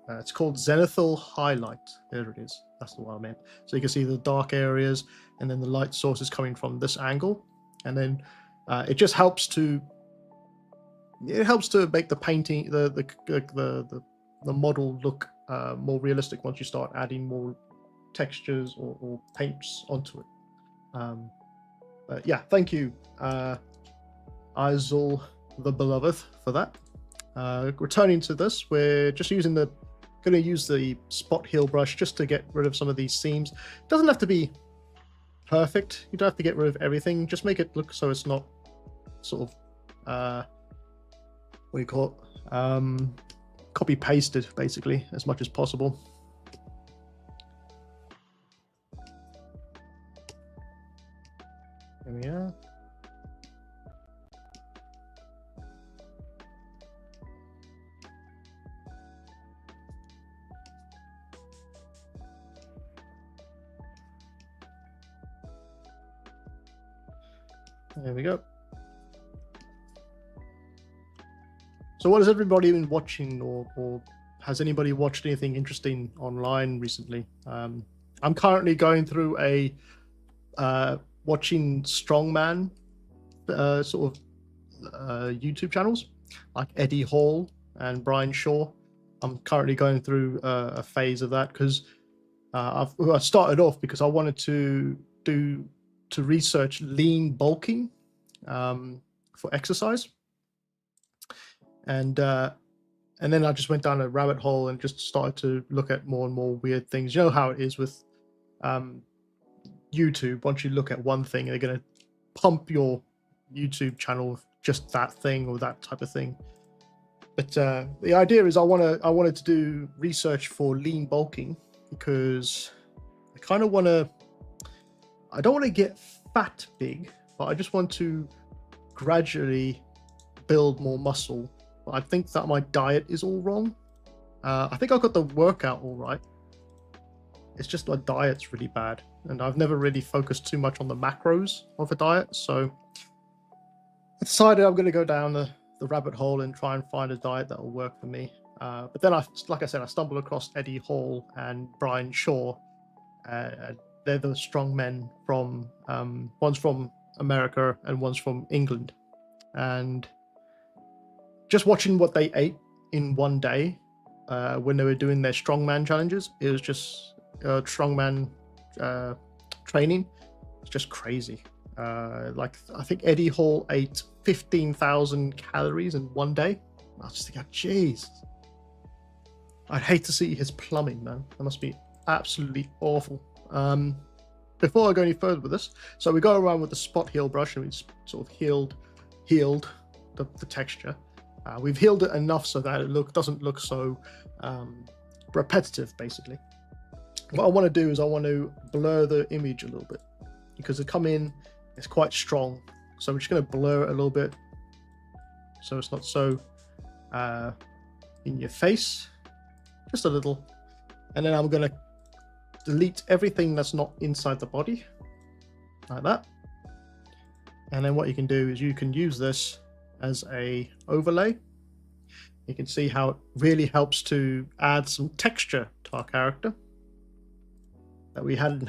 It's called Zenithal Highlight. There it is. That's the one I meant. So you can see the dark areas, and then the light source is coming from this angle, and then it just helps to make the painting, the model look more realistic once you start adding more textures or paints onto it. But yeah, thank you, Isel the Beloved, for that. Returning to this, we're just going to use the spot heal brush just to get rid of some of these seams. It doesn't have to be perfect. You don't have to get rid of everything. Just make it look so it's not sort of what do you call it? Copy pasted, basically, as much as possible. There we are. There we go. So what has everybody been watching, or has anybody watched anything interesting online recently? I'm currently going through watching strongman sort of YouTube channels like Eddie Hall and Brian Shaw. I'm currently going through a phase of that because I started off because I wanted to research lean bulking for exercise, and then I just went down a rabbit hole and just started to look at more and more weird things. You know how it is with YouTube. Once you look at one thing, they're going to pump your YouTube channel with just that thing or that type of thing. But the idea is I wanted to do research for lean bulking because I kind of I don't want to get fat big, but I just want to gradually build more muscle. But I think that my diet is all wrong. I think I got the workout all right. It's just my diet's really bad, and I've never really focused too much on the macros of a diet. So I decided I'm going to go down the rabbit hole and try and find a diet that will work for me. But then, like I said, I stumbled across Eddie Hall and Brian Shaw. They're the strong men from one's from America and one's from England, and just watching what they ate in one day when they were doing their strongman challenges, it was just strongman training. It's just crazy. Like I think Eddie Hall ate 15,000 calories in one day. I was just thinking, jeez, I'd hate to see his plumbing, man. That must be absolutely awful. Before I go any further with this, so we go around with the spot heal brush and we sort of healed the texture. We've healed it enough so that it doesn't look so repetitive, basically. What I want to do is I want to blur the image a little bit because the come in is quite strong. So we're just going to blur it a little bit so it's not so in your face, just a little. And then I'm going to delete everything that's not inside the body, like that. And then what you can do is you can use this as a overlay. You can see how it really helps to add some texture to our character that we didn't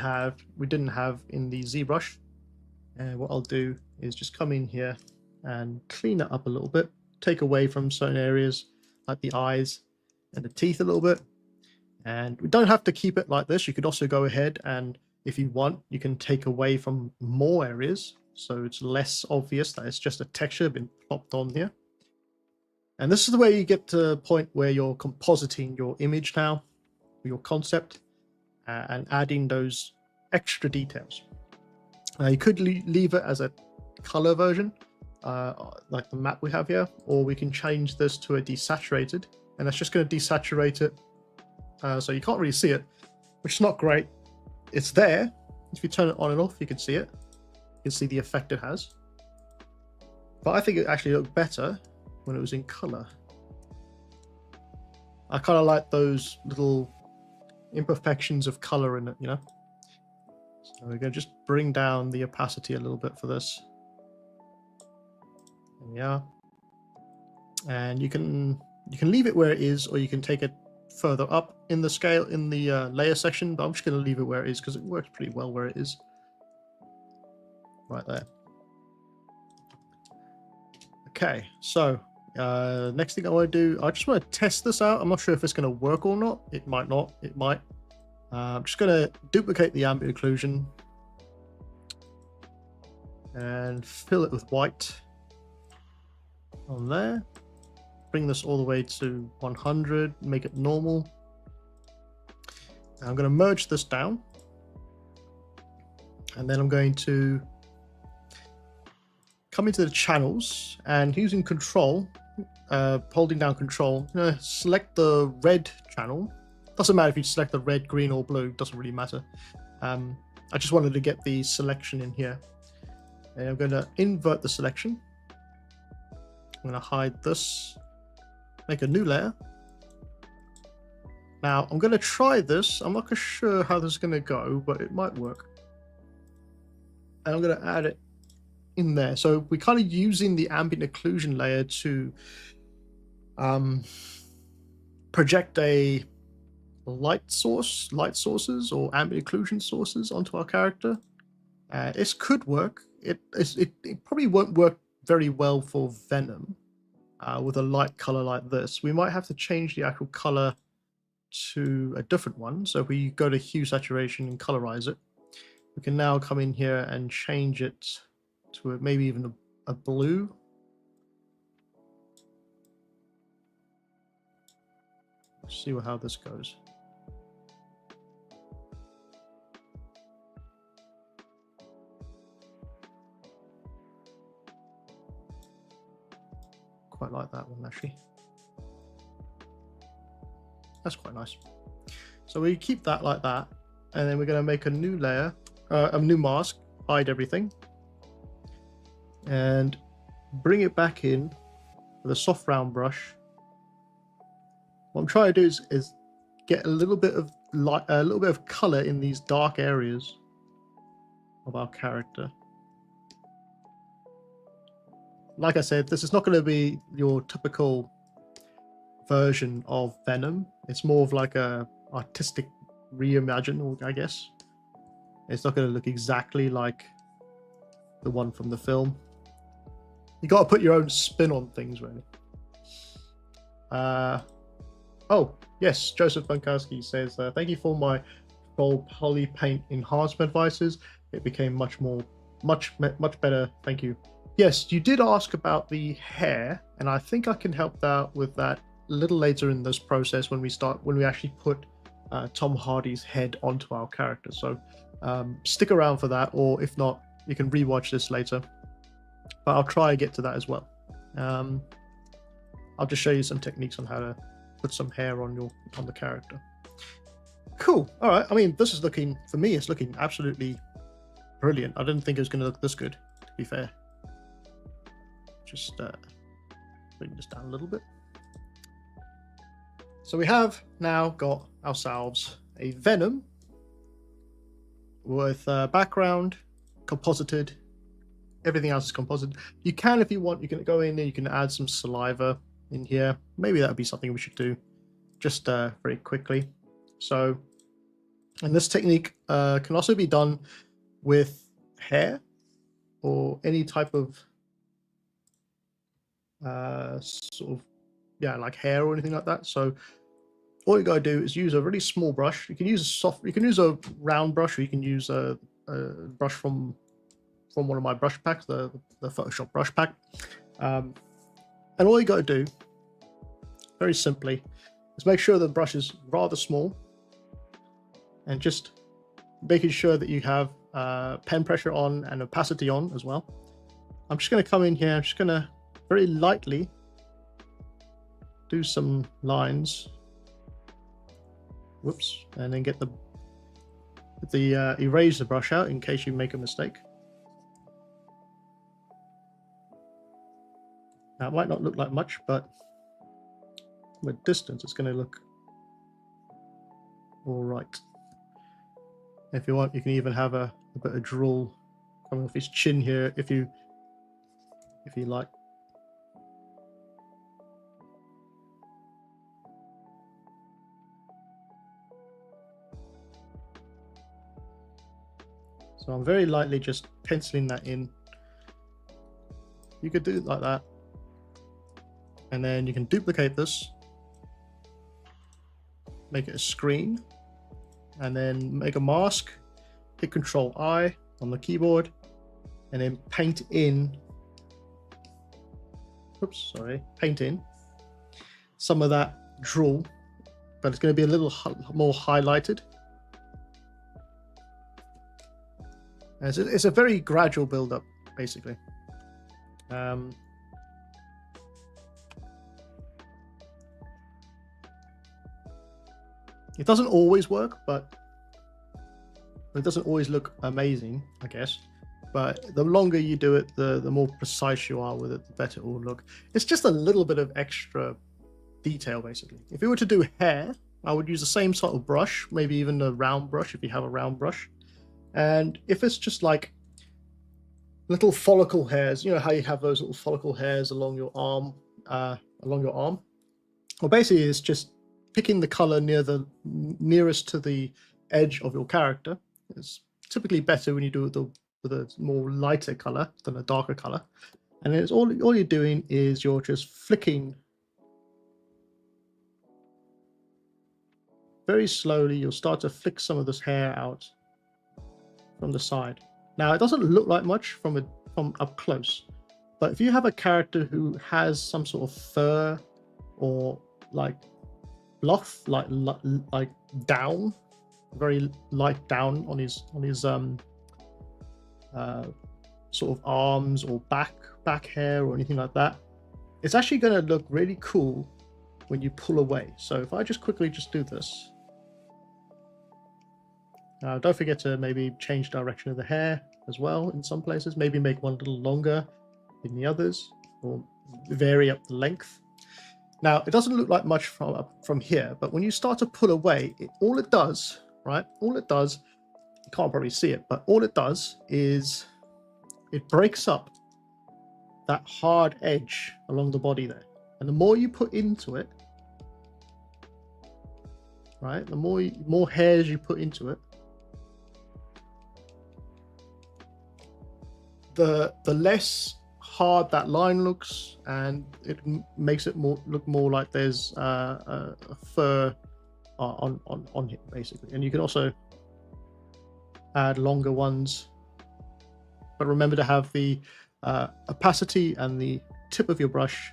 have in the ZBrush. And what I'll do is just come in here and clean it up a little bit, take away from certain areas like the eyes and the teeth a little bit. And we don't have to keep it like this. You could also go ahead and, if you want, you can take away from more areas so it's less obvious that it's just a texture been plopped on here. And this is the way you get to a point where you're compositing your image now, your concept, and adding those extra details. You could leave it as a color version, like the map we have here, or we can change this to a desaturated, and that's just going to desaturate it, so you can't really see it, which is not great. It's there. If you turn it on and off, you can see it. You can see the effect it has. But I think it actually looked better when it was in color. I kind of like those little imperfections of color in it, you know. So we're going to just bring down the opacity a little bit for this. There we are. And you can leave it where it is, or you can take it further up in the scale in the layer section, but I'm just going to leave it where it is because it works pretty well where it is. Right there. Okay, so next thing I want to do, I just want to test this out. I'm not sure if it's going to work or not. It might not. It might. I'm just going to duplicate the ambient occlusion and fill it with white on there. Bring this all the way to 100, make it normal. And I'm going to merge this down. And then I'm going to come into the channels and using control, holding down control, select the red channel. Doesn't matter if you select the red, green, or blue, doesn't really matter. I just wanted to get the selection in here. And I'm going to invert the selection. I'm going to hide this, make a new layer. Now I'm going to try this. I'm not sure how this is going to go, but it might work. And I'm going to add it in there. So we're kind of using the ambient occlusion layer to project a light sources or ambient occlusion sources onto our character. This could work. It probably won't work very well for Venom with a light color like this. We might have to change the actual color to a different one. So if we go to hue saturation and colorize it, we can now come in here and change it to maybe even a blue. Let's see how this goes. Quite like that one actually. That's quite nice. So we keep that like that, and then we're going to make a new layer, a new mask, hide everything, and bring it back in with a soft round brush. What I'm trying to do is get a little bit of light, a little bit of color in these dark areas of our character. Like I said, this is not going to be your typical version of Venom. It's more of like a artistic reimagine, I guess. It's not going to look exactly like the one from the film. You got to put your own spin on things, really. Oh yes, Joseph Bunkowski says, "Thank you for my full poly paint enhancement advices. It became much better. Thank you." Yes, you did ask about the hair, and I think I can help out with that a little later in this process when we actually put Tom Hardy's head onto our character. So stick around for that, or if not, you can rewatch this later. But I'll try and get to that as well. I'll just show you some techniques on how to put some hair on the character. Cool. All right. I mean, this is looking, for me, it's looking absolutely brilliant. I didn't think it was going to look this good, to be fair. Just bring this down a little bit. So we have now got ourselves a Venom with background, composited. Everything else is composited. You can, if you want, you can go in there, you can add some saliva in here. Maybe that would be something we should do just very quickly. So, and this technique can also be done with hair or any type of like hair or anything like that. So all you gotta do is use a really small brush. You can use a round brush, or you can use a brush from one of my brush packs, the Photoshop brush pack. And all you gotta do, very simply, is make sure the brush is rather small, and just making sure that you have pen pressure on and opacity on as well. I'm just going to come in here. I'm just going to very lightly do some lines. Whoops. And then get the eraser brush out in case you make a mistake. Now, it might not look like much, but from a distance, it's going to look all right. If you want, you can even have a bit of drool coming off his chin here, if you like. So I'm very lightly just penciling that in. You could do it like that. And then you can duplicate this, make it a screen, and then make a mask, hit Control I on the keyboard, and then paint in, paint in some of that drool, but it's going to be a little more highlighted. And it's a very gradual build up, basically. It doesn't always work, but it doesn't always look amazing, I guess. But the longer you do it, the more precise you are with it, the better it will look. It's just a little bit of extra detail, basically. If you were to do hair, I would use the same sort of brush, maybe even a round brush if you have a round brush. And if it's just like little follicle hairs, you know how you have those little follicle hairs along your arm, Well, basically it's just picking the color nearest to the edge of your character. It's typically better when you do it with a more lighter color than a darker color. And it's all you're doing is you're just flicking very slowly. You'll start to flick some of this hair out from the side. Now, it doesn't look like much from up close, but if you have a character who has some sort of fur or like fluff, like down, very light down on his sort of arms or back hair or anything like that, it's actually going to look really cool when you pull away. So if I just quickly do this. Don't forget to maybe change direction of the hair as well in some places. Maybe make one a little longer than the others, or vary up the length. Now, it doesn't look like much from here, but when you start to pull away, all it does, you can't probably see it, but all it does is it breaks up that hard edge along the body there. And the more you put into it, right, the more hairs you put into it, the less hard that line looks, and it makes it look more like there's a fur on it, basically. And you can also add longer ones, but remember to have the opacity and the tip of your brush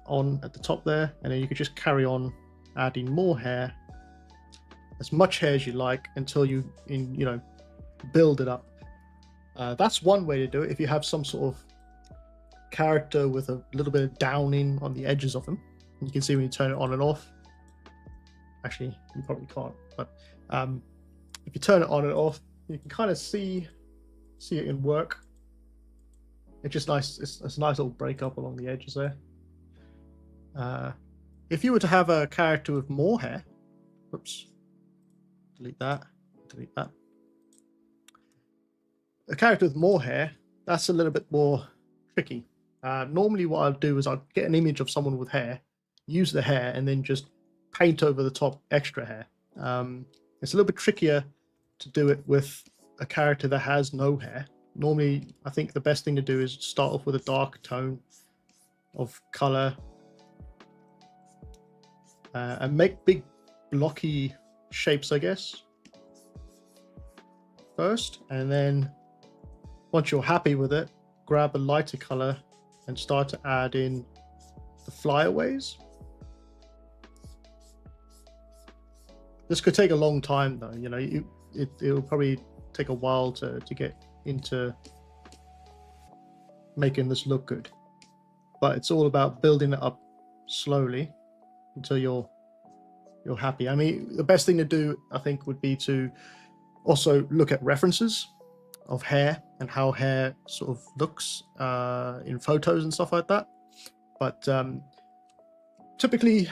on at the top there, and then you could just carry on adding more hair, as much hair as you like, until you build it up. That's one way to do it. If you have some sort of character with a little bit of downing on the edges of them, you can see when you turn it on and off. Actually, you probably can't, but if you turn it on and off, you can kind of see it in work. It's just nice. It's a nice little break up along the edges there. If you were to have a character with more hair, whoops, delete that. A character with more hair, that's a little bit more tricky. Normally what I'll do is I'll get an image of someone with hair, use the hair, and then just paint over the top extra hair. It's a little bit trickier to do it with a character that has no hair. Normally, I think the best thing to do is start off with a dark tone of color and make big blocky shapes, I guess, first, and then once you're happy with it, grab a lighter color and start to add in the flyaways. This could take a long time though, it'll probably take a while to get into making this look good, but it's all about building it up slowly until you're happy. I mean, the best thing to do, I think, would be to also look at references of hair and how hair sort of looks in photos and stuff like that. But typically,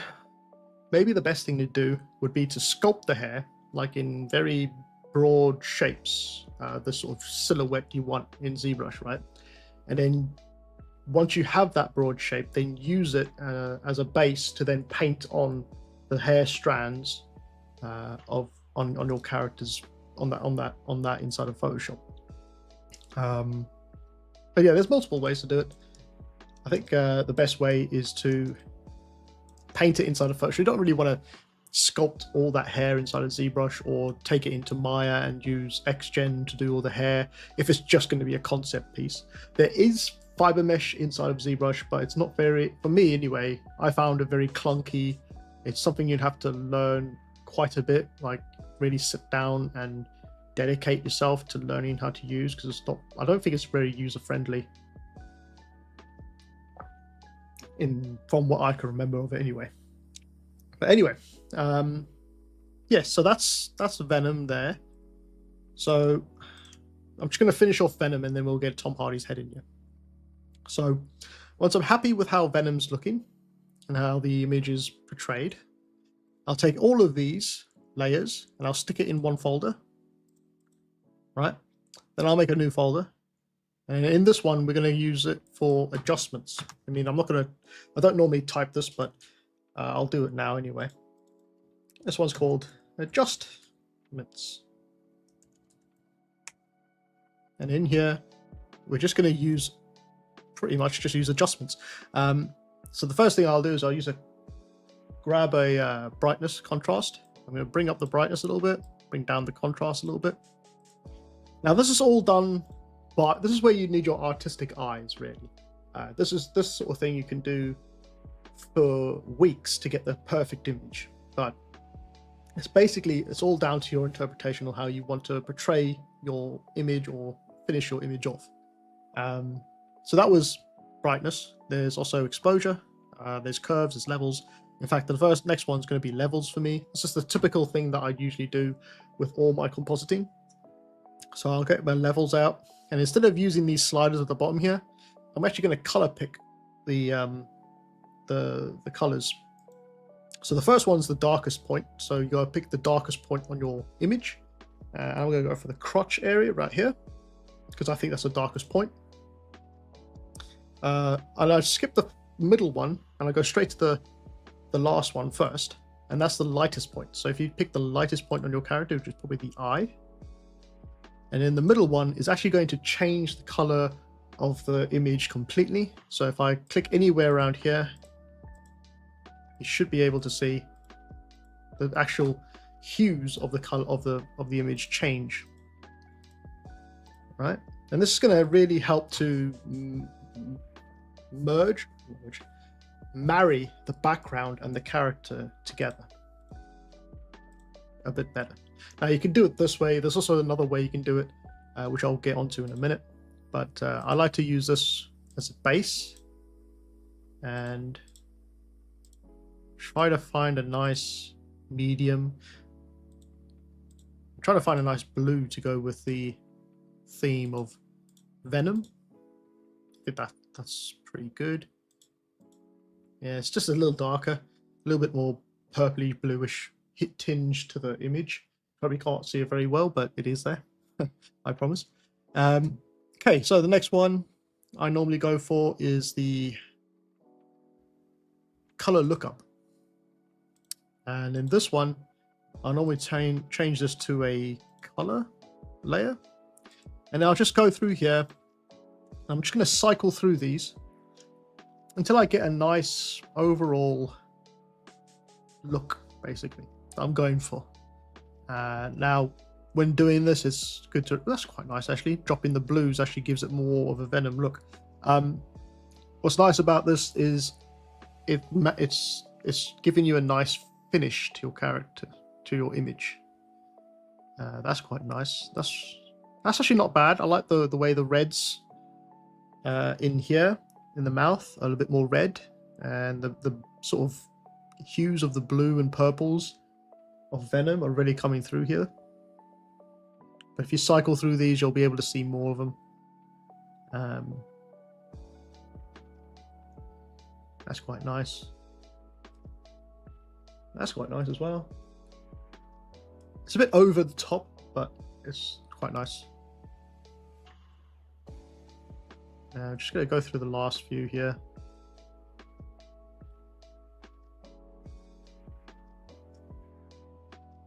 maybe the best thing to do would be to sculpt the hair like in very broad shapes, the sort of silhouette you want in ZBrush, right? And then once you have that broad shape, then use it as a base to then paint on the hair strands on your characters on that inside of Photoshop. But yeah, there's multiple ways to do it. I think the best way is to paint it inside of Photoshop. You don't really want to sculpt all that hair inside of ZBrush or take it into Maya and use XGen to do all the hair if it's just going to be a concept piece. There is fiber mesh inside of ZBrush, but it's not very, for me anyway, I found it very clunky. It's something you'd have to learn quite a bit, like really sit down and dedicate yourself to learning how to use, because it's not, I don't think it's very user friendly from what I can remember of it anyway. But anyway, yes, so that's Venom there. So I'm just going to finish off Venom and then we'll get Tom Hardy's head in here. So once I'm happy with how Venom's looking and how the image is portrayed, I'll take all of these layers and I'll stick it in one folder, right? Then I'll make a new folder. And in this one, we're going to use it for adjustments. I mean, I don't normally type this, but I'll do it now anyway. This one's called Adjustments. And in here, we're just going to pretty much just use adjustments. So the first thing I'll do is I'll grab a brightness contrast. I'm going to bring up the brightness a little bit, bring down the contrast a little bit. Now this is all done, but this is where you need your artistic eyes, really. This sort of thing you can do for weeks to get the perfect image, but it's all down to your interpretation of how you want to portray your image or finish your image off. So that was brightness. There's also exposure, there's curves, there's levels. In fact, the next one's going to be levels for me. It's just the typical thing that I usually do with all my compositing. So I'll get my levels out, and instead of using these sliders at the bottom here, I'm actually going to color pick the colors. So the first one's the darkest point. So you got to pick the darkest point on your image. I'm going to go for the crotch area right here because I think that's the darkest point. And I skip the middle one and I go straight to the last one first, and that's the lightest point. So if you pick the lightest point on your character, which is probably the eye, and then the middle one is actually going to change the color of the image completely. So if I click anywhere around here, you should be able to see the actual hues of the color of the image change, right? And this is going to really help to marry the background and the character together a bit better. Now you can do it this way. There's also another way you can do it, which I'll get onto in a minute, but I like to use this as a base and try to find a nice medium. I'm trying to find a nice blue to go with the theme of Venom. I think that's pretty good. Yeah, it's just a little darker, a little bit more purpley bluish tinge to the image. Probably can't see it very well, but it is there. I promise. Okay, so the next one I normally go for is the color lookup. And in this one, I normally change this to a color layer. And I'll just go through here. I'm just going to cycle through these until I get a nice overall look, basically, that I'm going for. Now, when doing this, it's good to, that's quite nice actually, dropping the blues actually gives it more of a Venom look. What's nice about this is it's giving you a nice finish to your character, to your image. That's quite nice. That's That's actually not bad. I like the way the reds in here, in the mouth, are a little bit more red. And the sort of hues of the blue and purples of Venom are really coming through here. But if you cycle through these, you'll be able to see more of them. That's quite nice. That's quite nice as well. It's a bit over the top, but it's quite nice. I'm just going to go through the last few here.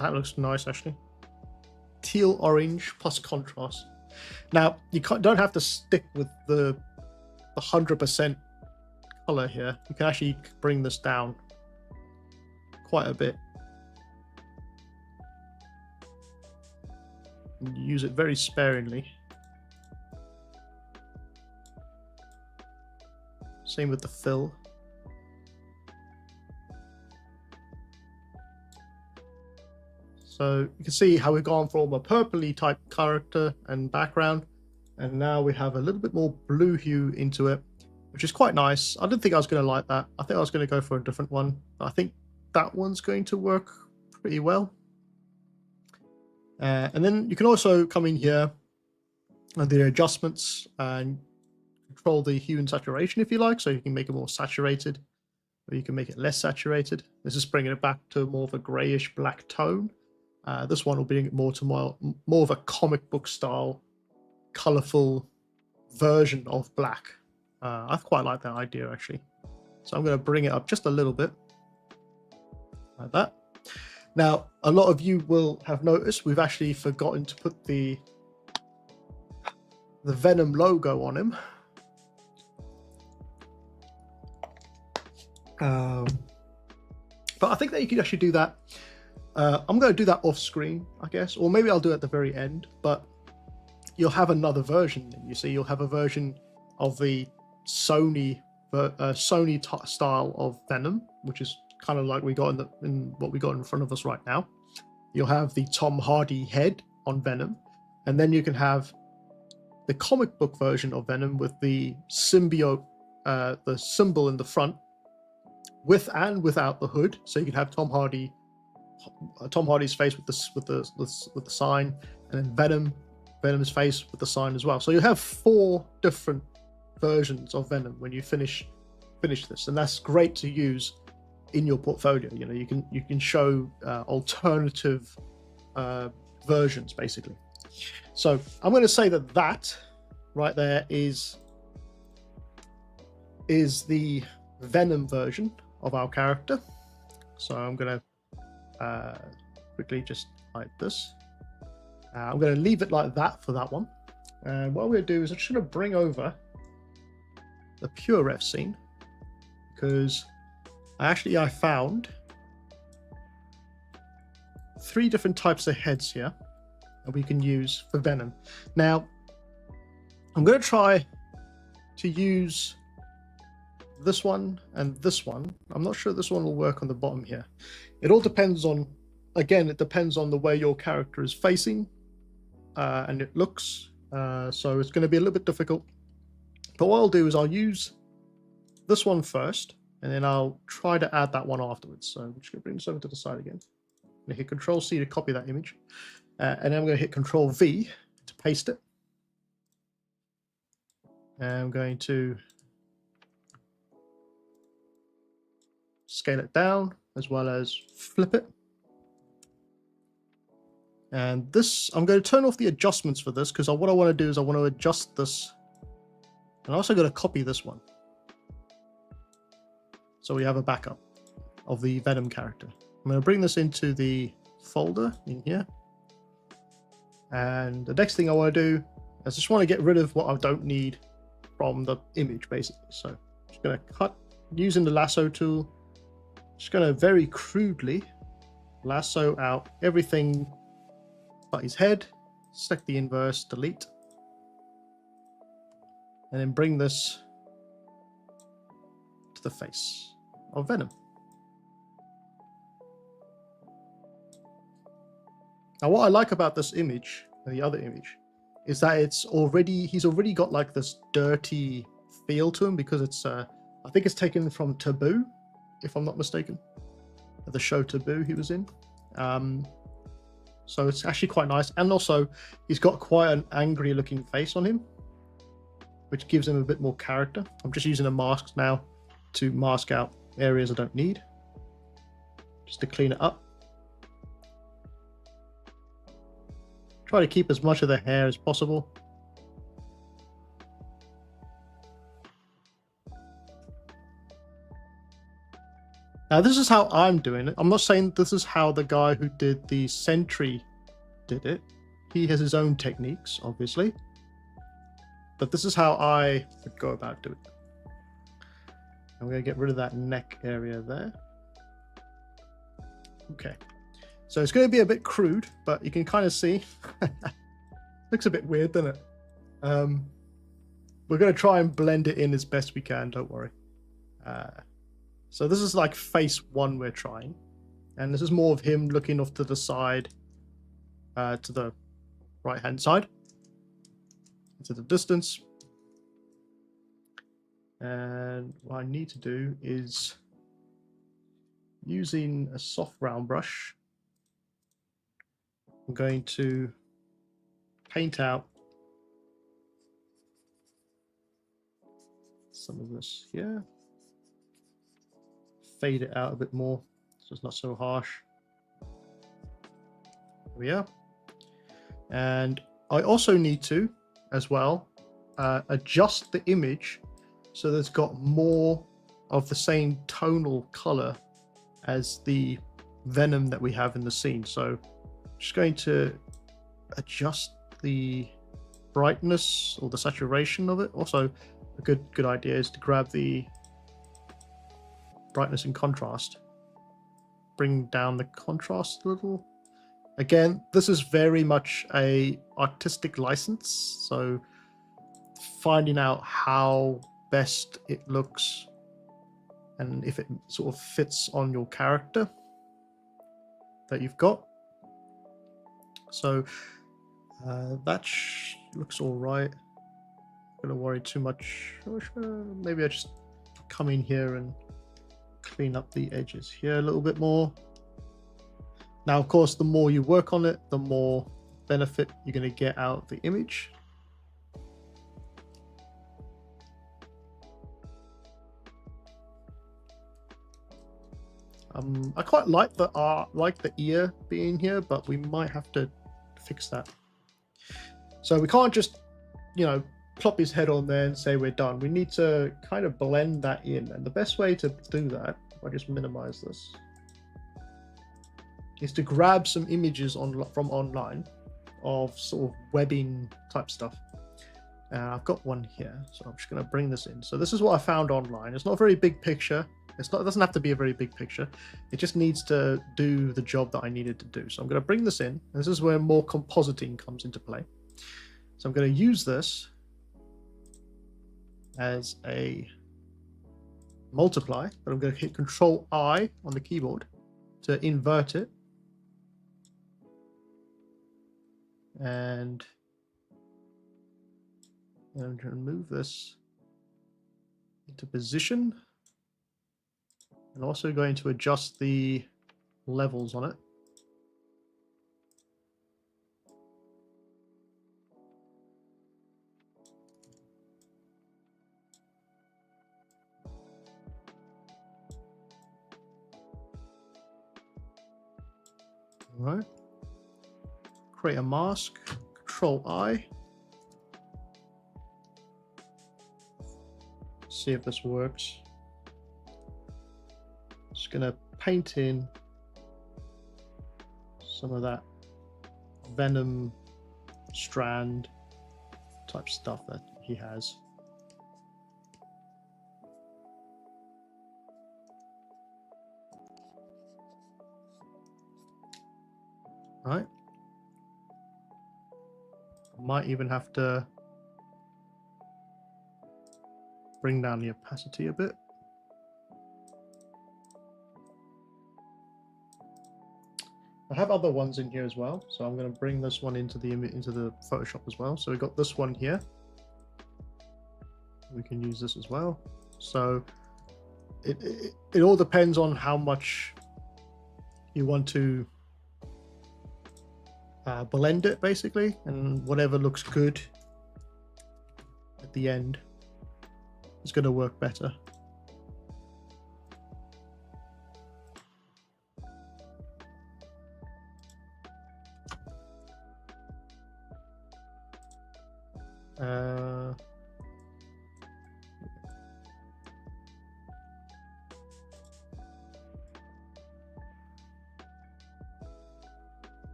That looks nice, actually. Teal orange plus contrast. Now, you don't have to stick with the 100% color here. You can actually bring this down quite a bit. And use it very sparingly. Same with the fill. So you can see how we've gone from a purpley type character and background, and now we have a little bit more blue hue into it, which is quite nice. I didn't think I was going to like that. I think I was going to go for a different one. I think that one's going to work pretty well. And then you can also come in here and the adjustments and control the hue and saturation if you like. So you can make it more saturated, or you can make it less saturated. This is bringing it back to more of a grayish black tone. This one will bring it more to more of a comic book style, colorful version of black. I quite like that idea, actually. So I'm going to bring it up just a little bit, like that. Now, a lot of you will have noticed we've actually forgotten to put the Venom logo on him. But I think that you could actually do that. I'm going to do that off screen, I guess, or maybe I'll do it at the very end, but you'll have another version. You see, you'll have a version of the Sony style of Venom, which is kind of like we got in what we got in front of us right now. You'll have the Tom Hardy head on Venom, and then you can have the comic book version of Venom with the symbiote, the symbol in the front, with and without the hood. So you can have Tom Hardy's face with the sign, and then Venom's face with the sign as well. So you have 4 different versions of Venom when you finish this, and that's great to use in your portfolio. You know, you can show alternative versions basically. So I'm going to say that right there is the Venom version of our character. So I'm going to quickly just hide this. I'm going to leave it like that for that one. And what I'm going to do is I'm just going to bring over the pure ref scene, because I found 3 different types of heads here that we can use for Venom. Now, I'm going to try to use this one and this one. I'm not sure this one will work on the bottom here. It all depends on, again, it depends on the way your character is facing and it looks. So it's going to be a little bit difficult. But what I'll do is I'll use this one first, and then I'll try to add that one afterwards. So I'm just going to bring this over to the side again. I'm going to hit Control C to copy that image. And then I'm going to hit Control V to paste it. And I'm going to scale it down as well as flip it. And this, I'm going to turn off the adjustments for this, because what I want to do is I want to adjust this. And I'm also going to copy this one, so we have a backup of the Venom character. I'm going to bring this into the folder in here. And the next thing I want to do is just want to get rid of what I don't need from the image, basically. So I'm just going to cut using the lasso tool. Just going to very crudely lasso out everything but his head, select the inverse, delete, and then bring this to the face of Venom. Now, what I like about this image and the other image is that he's already got like this dirty feel to him because it's I think it's taken from Taboo, if I'm not mistaken, the show Taboo he was in. So it's actually quite nice, and also he's got quite an angry looking face on him, which gives him a bit more character. I'm just using a mask now to mask out areas I don't need, just to clean it up. Try to keep as much of the hair as possible. Now this is how I'm doing it. I'm not saying this is how the guy who did the Sentry did it. He has his own techniques, obviously. But this is how I would go about doing it. I'm going to get rid of that neck area there. Okay. So it's going to be a bit crude, but you can kind of see. Looks a bit weird, doesn't it? We're going to try and blend it in as best we can, don't worry. So this is like face one we're trying. And this is more of him looking off to the side, to the right-hand side, into the distance. And what I need to do is, using a soft round brush, I'm going to paint out some of this here. Fade it out a bit more so it's not so harsh. There we are. And I also need to, as well, adjust the image so that it's got more of the same tonal color as the venom that we have in the scene. So I'm just going to adjust the brightness or the saturation of it. Also, a good idea is to grab the brightness and contrast, bring down the contrast a little. Again, this is very much a artistic license, so finding out how best it looks and if it sort of fits on your character that you've got. So that looks all right. Not gonna worry too much. Maybe I just come in here and clean up the edges here a little bit more. Now, of course, the more you work on it, the more benefit you're going to get out of the image. I quite like the ear being here, but we might have to fix that. So we can't just, plop his head on there and say we're done. We need to kind of blend that in, and the best way to do that, if I just minimize this, is to grab some images from online of sort of webbing type stuff. I've got one here, so I'm just going to bring this in. So this is what I found online. It's not a very big picture. It doesn't have to be a very big picture. It just needs to do the job that I needed to do. So I'm going to bring this in. This is where more compositing comes into play. So I'm going to use this as a multiply, but I'm going to hit Control-I on the keyboard to invert it. And I'm going to move this into position. And also going to adjust the levels on it. All right. Create a mask, Control-I. See if this works. Just gonna paint in some of that venom strand type stuff that he has. Right. Might even have to bring down the opacity a bit. have other ones in here as well, so I'm going to bring this one into the Photoshop as well. So we've got this one here. We can use this as well. So it all depends on how much you want to blend it, basically, and whatever looks good at the end is going to work better.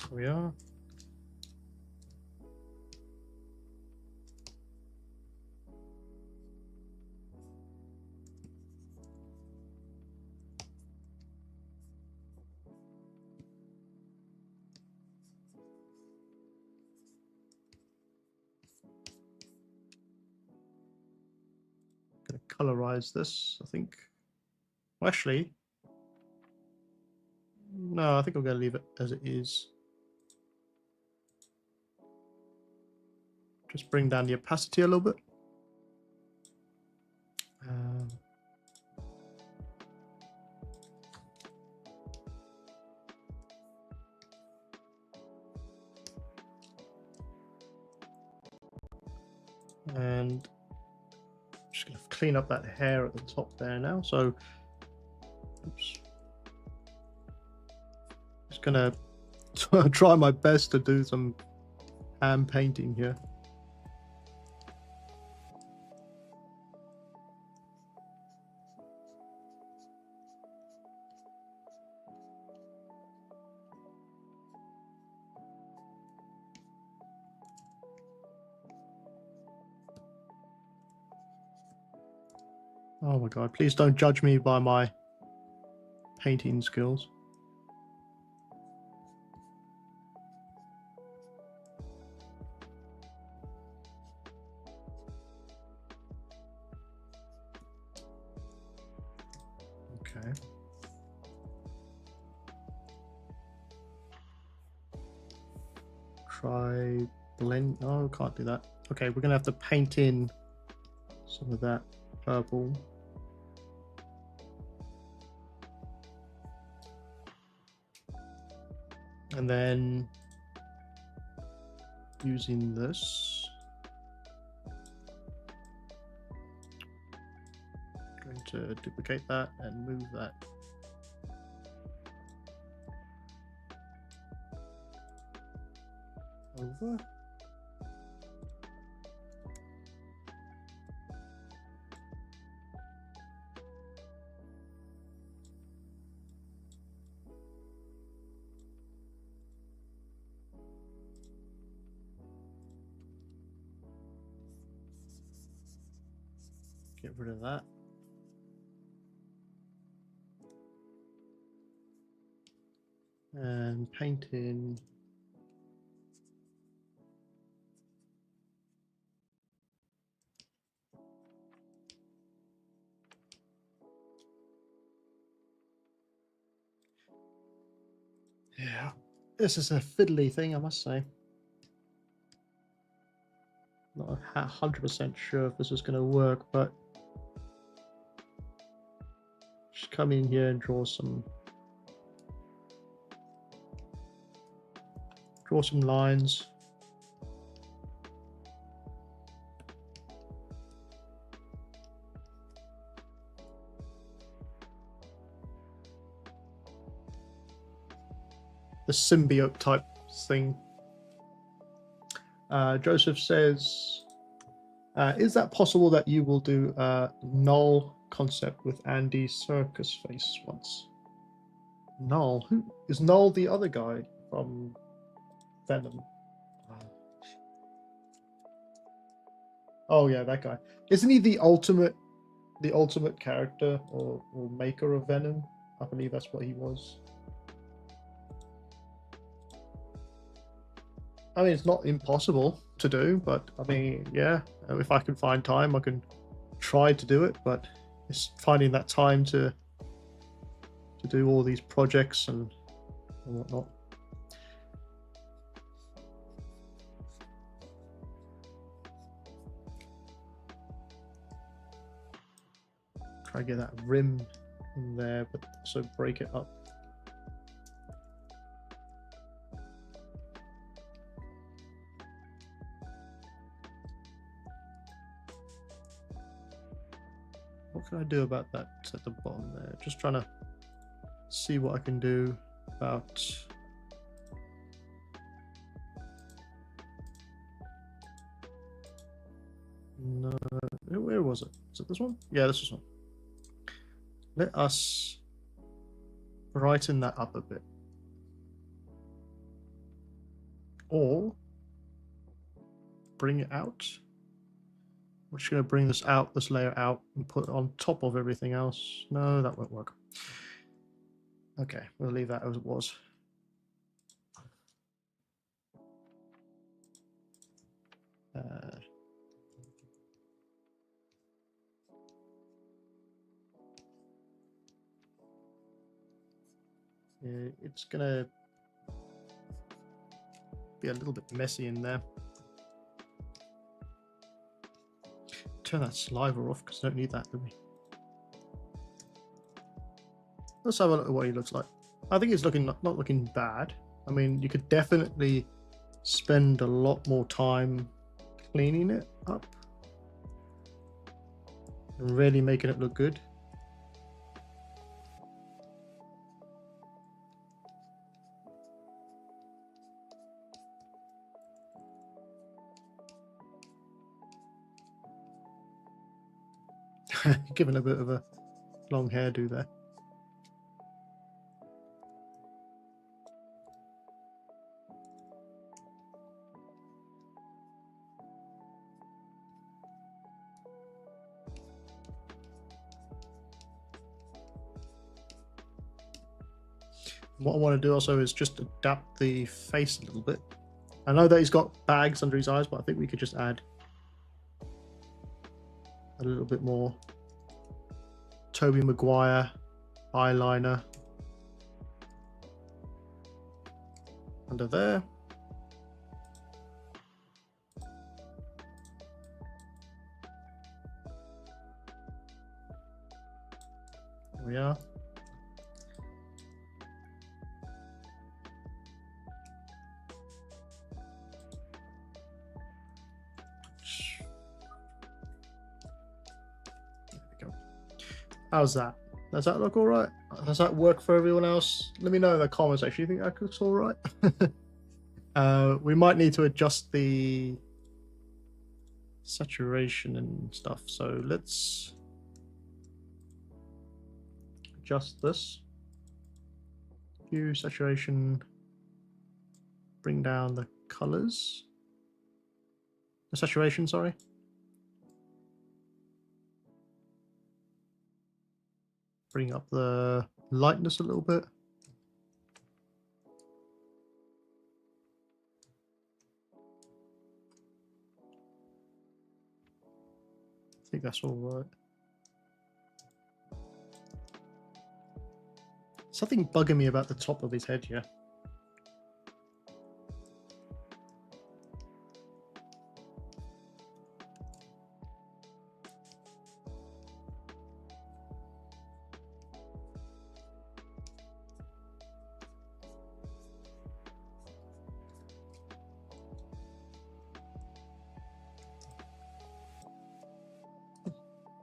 Here we are. Going to colorize this, I think. Well, actually, no, I think I'm going to leave it as it is. Just bring down the opacity a little bit. And just going to clean up that hair at the top there now. So, oops. Just going to try my best to do some hand painting here. Oh my god, please don't judge me by my painting skills. Okay. Try blend. Oh, can't do that. Okay, we're gonna have to paint in some of that purple. And then using this, going to duplicate that and move that. Over. Get rid of that. And paint in yeah, this is a fiddly thing, I must say. Not 100% sure if this is going to work, but just come in here and draw some lines. The symbiote type thing. Joseph says, is that possible that you will do a null concept with Andy Serkis face once? Null? Who is Null? The other guy from Venom. Oh yeah, that guy. Isn't he the ultimate character or maker of Venom? I believe that's what he was. I mean, it's not impossible to do, but I mean, yeah, if I can find time, I can try to do it, but it's finding that time to do all these projects and whatnot. Try to get that rim in there, but also break it up. What can I do about that at the bottom there? Just trying to see what I can do about no, where was it? Is it this one? Yeah, this one. Let us brighten that up a bit. Or bring it out. We're just going to bring this out, this layer out, and put it on top of everything else. No, that won't work. Okay, we'll leave that as it was. Yeah, it's going to be a little bit messy in there. Turn that sliver off because I don't need that, do we? Let's have a look at what he looks like. I think he's looking not looking bad. I mean, you could definitely spend a lot more time cleaning it up and really making it look good. Given a bit of a long hairdo there. What I want to do also is just adapt the face a little bit. I know that he's got bags under his eyes, but I think we could just add a little bit more Tobey Maguire eyeliner under there. There we are. How's that? Does that look all right? Does that work for everyone else? Let me know in the comments section. You think that looks all right? We might need to adjust the saturation and stuff. So let's adjust this. Hue, saturation. Bring down the colors. The saturation, sorry. Bring up the lightness a little bit. I think that's all right. Something bugging me about the top of his head here.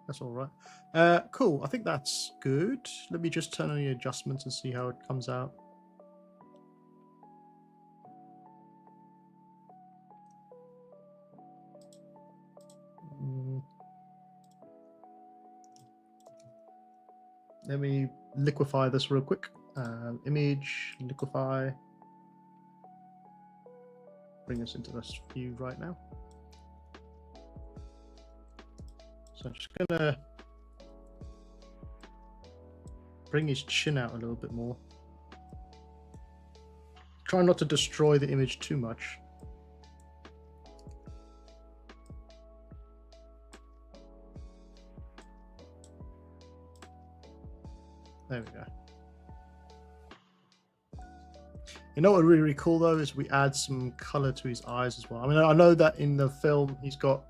That's all right. Cool. I think that's good. Let me just turn on the adjustments and see how it comes out. Let me liquefy this real quick. Image, liquefy. Bring us into this view right now. So I'm just gonna bring his chin out a little bit more. Try not to destroy the image too much. There we go. You know what would be really cool though is we add some color to his eyes as well. I mean, I know that in the film he's got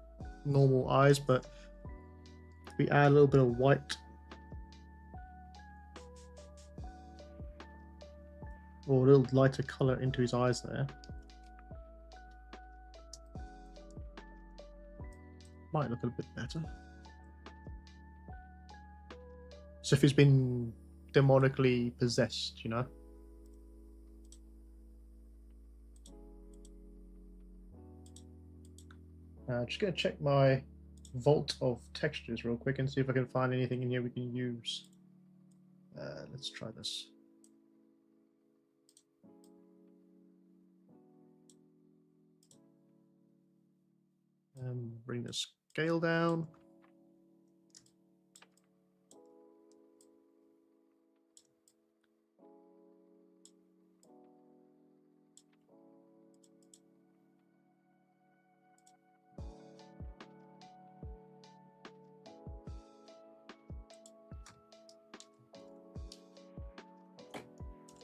normal eyes, but we add a little bit of white or a little lighter color into his eyes there. Might look a bit better. So if he's been demonically possessed, you know. Just gonna check my vault of textures real quick and see if I can find anything in here we can use. Let's try this. Bring the scale down.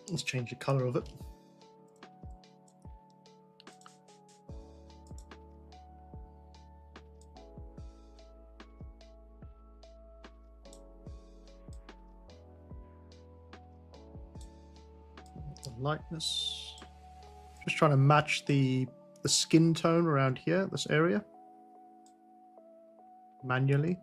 Let's change the color of it. The lightness. Just trying to match the skin tone around here, this area, manually.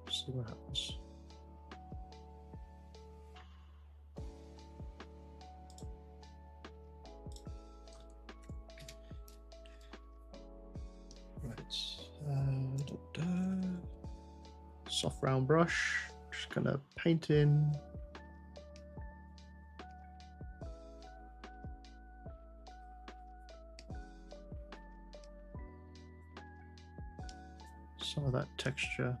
See what happens. Right. Soft round brush. Just gonna paint in. Some of that texture.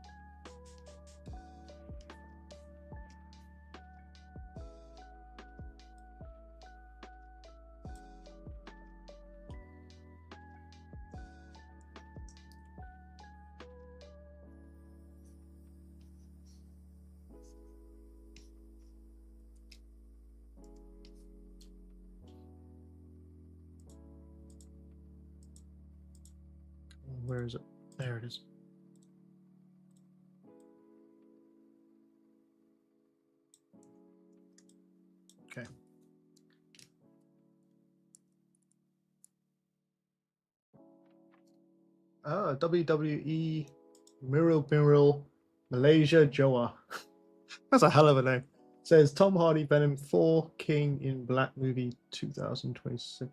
Where is it? There it is. Okay. WWE Mirror Malaysia Joa. That's a hell of a name. Says Tom Hardy Venom 4 King in Black movie 2026.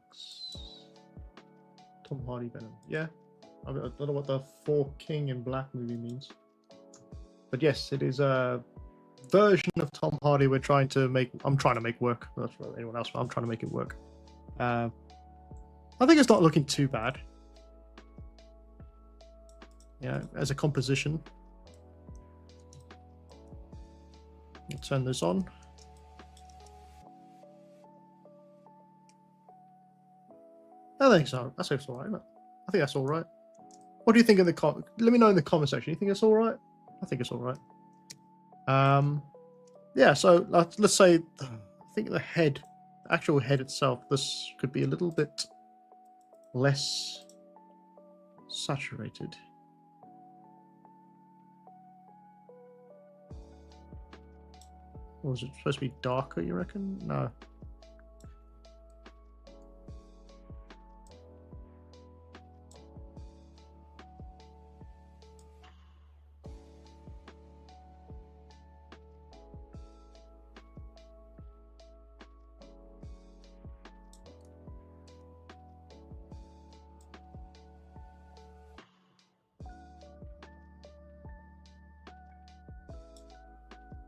Tom Hardy Venom. Yeah. I don't know what the 4 King in Black movie means. But yes, it is a version of Tom Hardy I'm trying to make work. That's for anyone else, but I'm trying to make it work. I think it's not looking too bad. Yeah, as a composition. I'll turn this on. I think so. That's all right, isn't it? I think that's all right. What do you think in the let me know in the comment section. You think it's all right? I think it's all right. Yeah, so let's say I think the actual head itself, this could be a little bit less saturated. Or was it supposed to be darker, you reckon? No.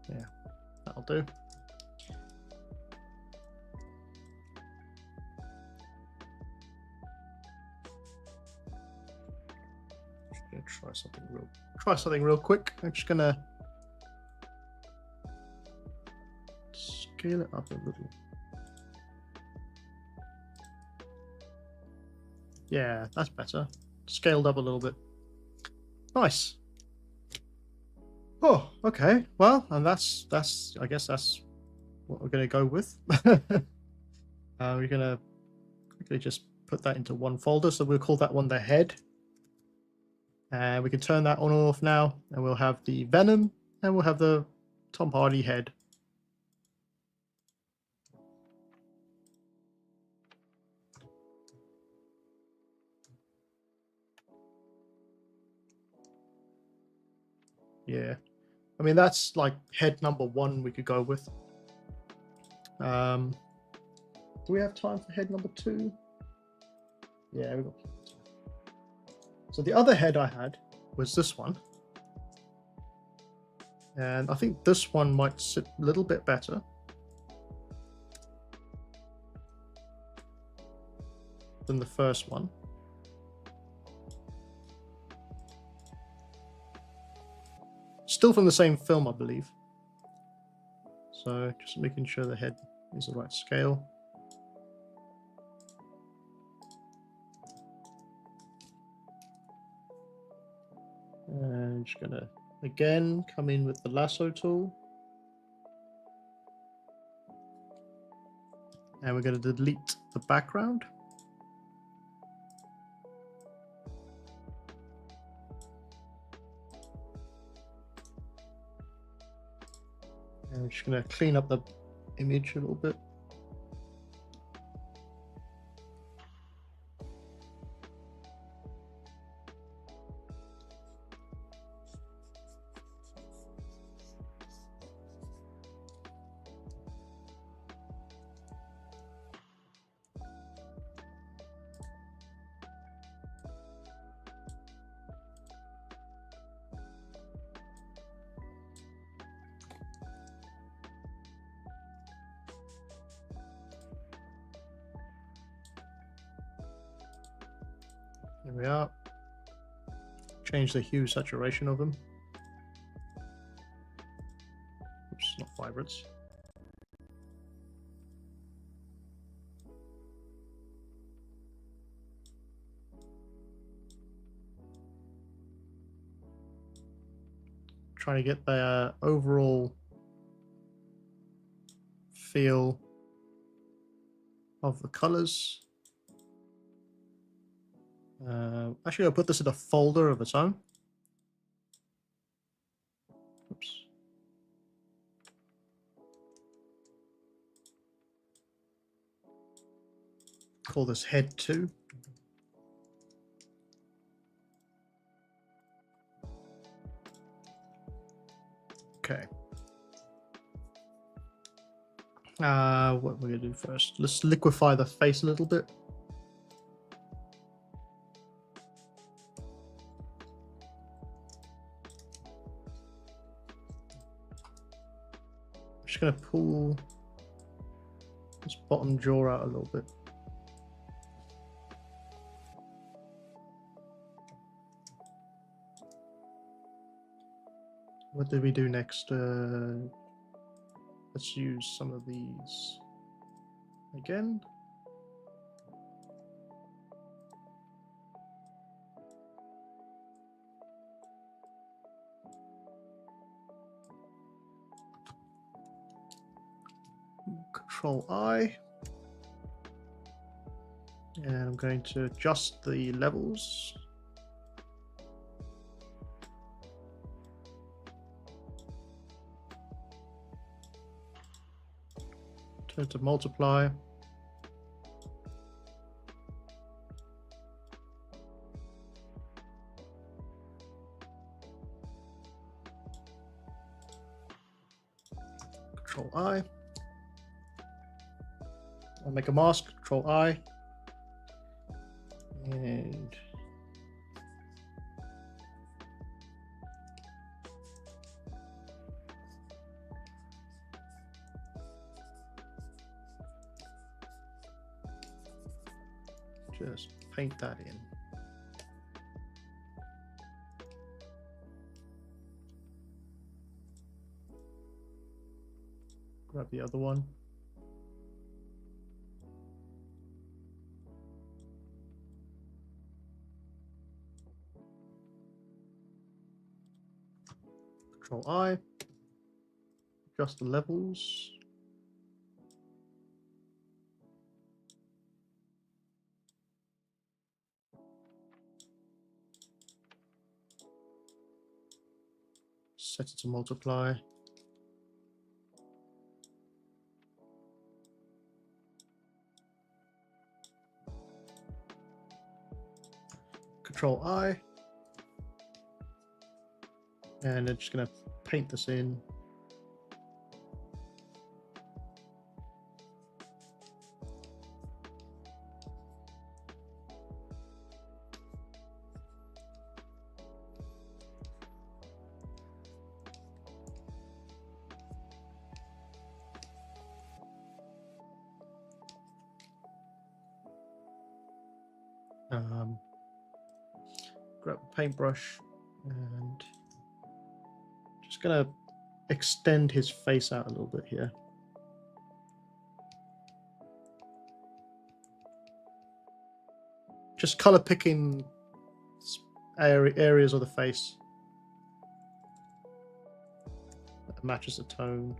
Yeah, that'll do. gonna try something real quick. I'm just gonna scale it up a little. Yeah, that's better. Scaled up a little bit. Nice. Oh, okay. Well, and that's I guess that's what we're gonna go with. We're gonna quickly just put that into one folder, so we'll call that one the head. And we can turn that on and off now, and we'll have the Venom, and we'll have the Tom Hardy head. Yeah, I mean that's like head number 1 we could go with. Do we have time for head number 2? Yeah, we got plenty of time. So the other head I had was this one. And I think this one might sit a little bit better. Than the first one. Still from the same film, I believe. So just making sure the head is the right scale. And just gonna again come in with the lasso tool. And we're gonna delete the background. And I'm just gonna clean up the image a little bit. There we are. Change the hue saturation of them. Oops, not vibrance. Trying to get the overall feel of the colors. Actually, I'll put this in a folder of its own. Oops. Call this head 2. Okay. What we're gonna do first? Let's liquefy the face a little bit. Just gonna pull this bottom jaw out a little bit. What did we do next? Let's use some of these again. Control I. And I'm going to adjust the levels. Turn to multiply. Control I. I'll make a mask, Control I. And just paint that in. grab the other one. Control I. Adjust the levels. Set it to multiply. Control I. And I'm just going to paint this in. Grab a paintbrush and just gonna extend his face out a little bit here. Just color picking areas of the face that matches the tone.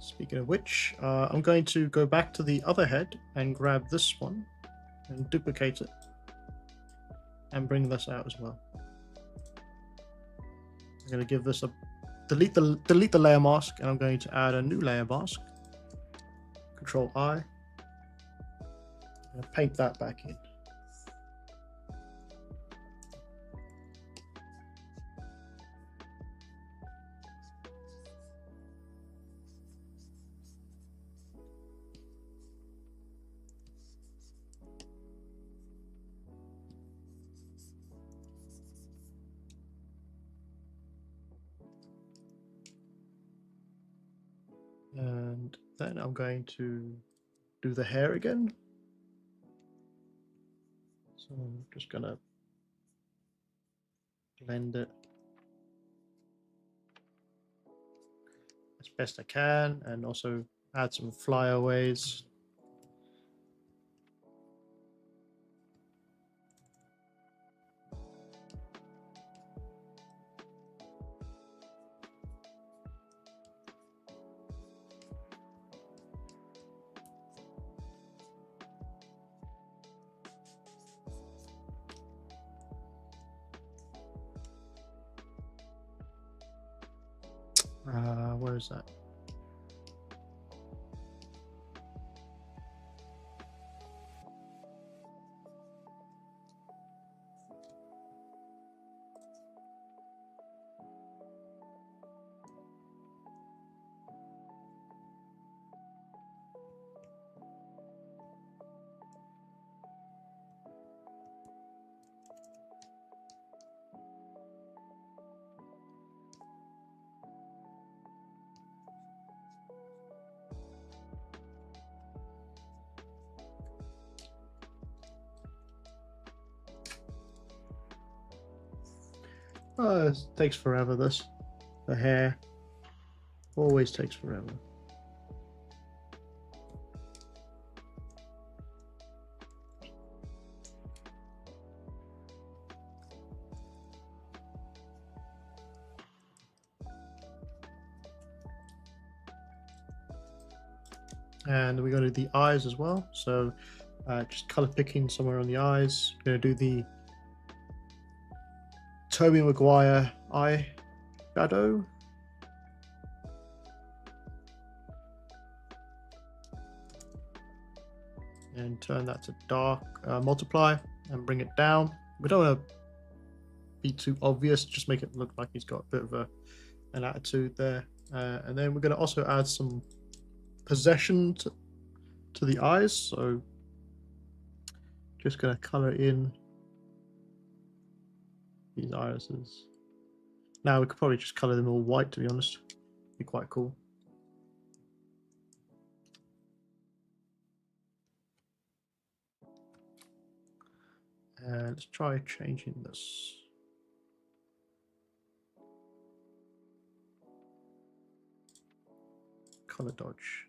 Speaking of which, I'm going to go back to the other head and grab this one and duplicate it and bring this out as well. I'm going to give this a delete the layer mask, and I'm going to add a new layer mask. Control I and paint that back in. And then I'm going to do the hair again. So I'm just going to blend it as best I can and also add some flyaways. Where is that? Oh, it takes forever, this. The hair always takes forever. And we're going to do the eyes as well. So just color picking somewhere on the eyes. We're going to do the Tobey Maguire eye shadow. And turn that to dark, multiply, and bring it down. We don't want to be too obvious, just make it look like he's got a bit of an attitude there. And then we're going to also add some possession to the eyes. So just going to color in these irises. Now we could probably just color them all white, to be honest. Be quite cool. And let's try changing this. Color dodge.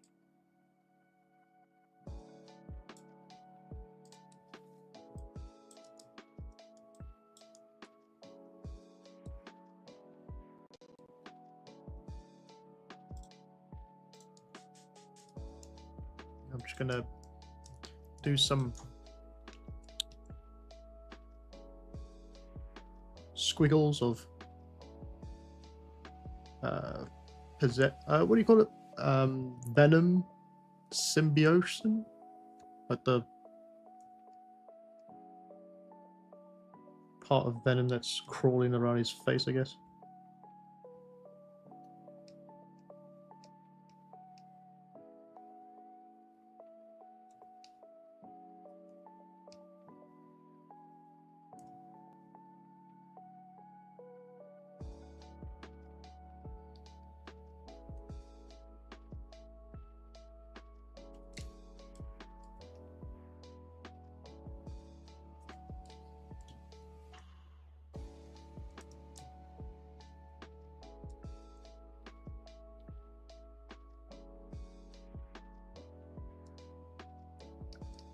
I'm just gonna do some squiggles of what do you call it? Venom symbiosis, like the part of venom that's crawling around his face, I guess.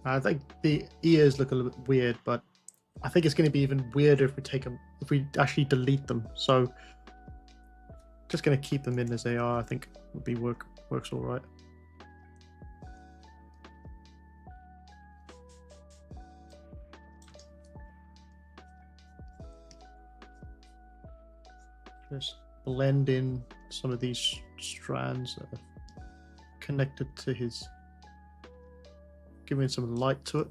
I think the ears look a little bit weird, but I think it's going to be even weirder if we take them, if we actually delete them. So just going to keep them in as they are. I think would be works all right. Just blend in some of these strands that are connected to his, giving some light to it.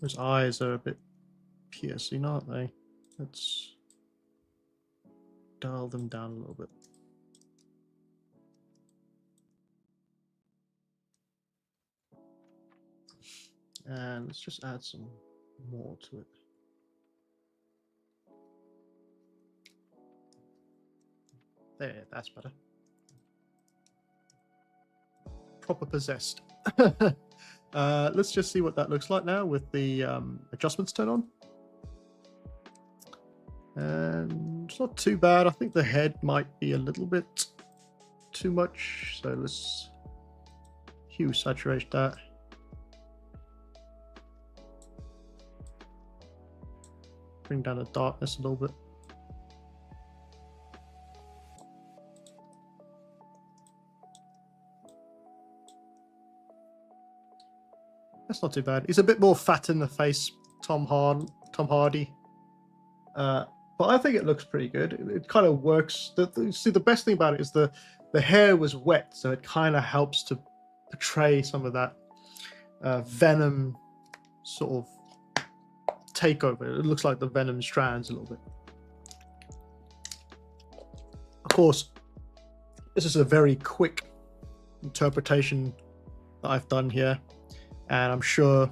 His eyes are a bit piercing, aren't they? Let's dial them down a little bit. And let's just add some more to it. There, that's better. Proper possessed. Let's just see what that looks like now with the adjustments turned on. And it's not too bad. I think the head might be a little bit too much. So let's hue saturate that. Bring down the darkness a little bit. That's not too bad. He's a bit more fat in the face, Tom Hardy. But I think it looks pretty good. It kind of works. See, the best thing about it is the hair was wet, so it kind of helps to portray some of that venom sort of takeover. It looks like the venom strands a little bit. Of course, this is a very quick interpretation that I've done here, and I'm sure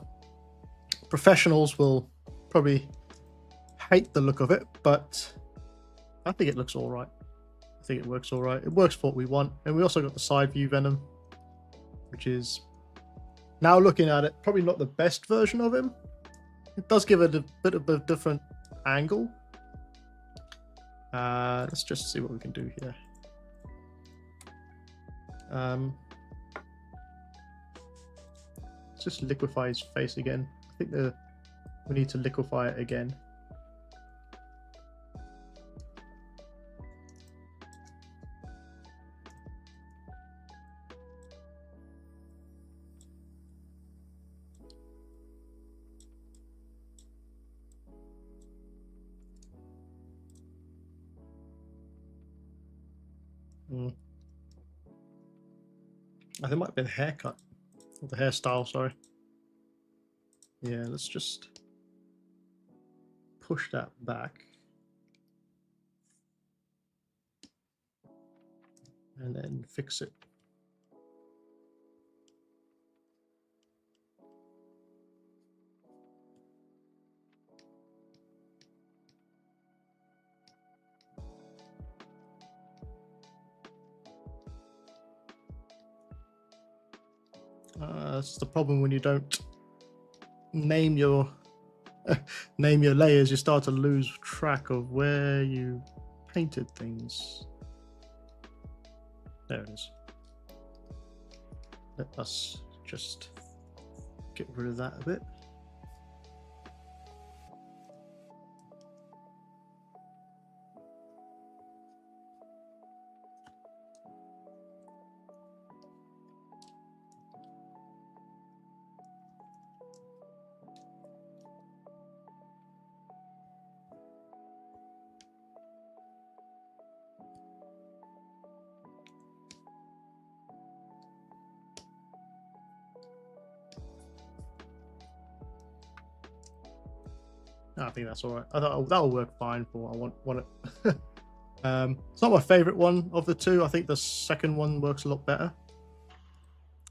professionals will probably hate the look of it, but I think it looks all right. I think it works all right. It works for what we want. And we also got the side view venom, which is, now looking at it, probably not the best version of him. It does give it a bit of a different angle. Let's just see what we can do here. Let's just liquefy his face again. I think we need to liquefy it again. I think it might have been haircut, or the hairstyle, sorry. Yeah, let's just push that back. and then fix it. That's the problem when you don't name your name your layers. You start to lose track of where you painted things. There it is. Let us just get rid of that a bit. I think that's all right. I thought that'll work fine for what I want it. It's not my favorite one of the two. I think the second one works a lot better.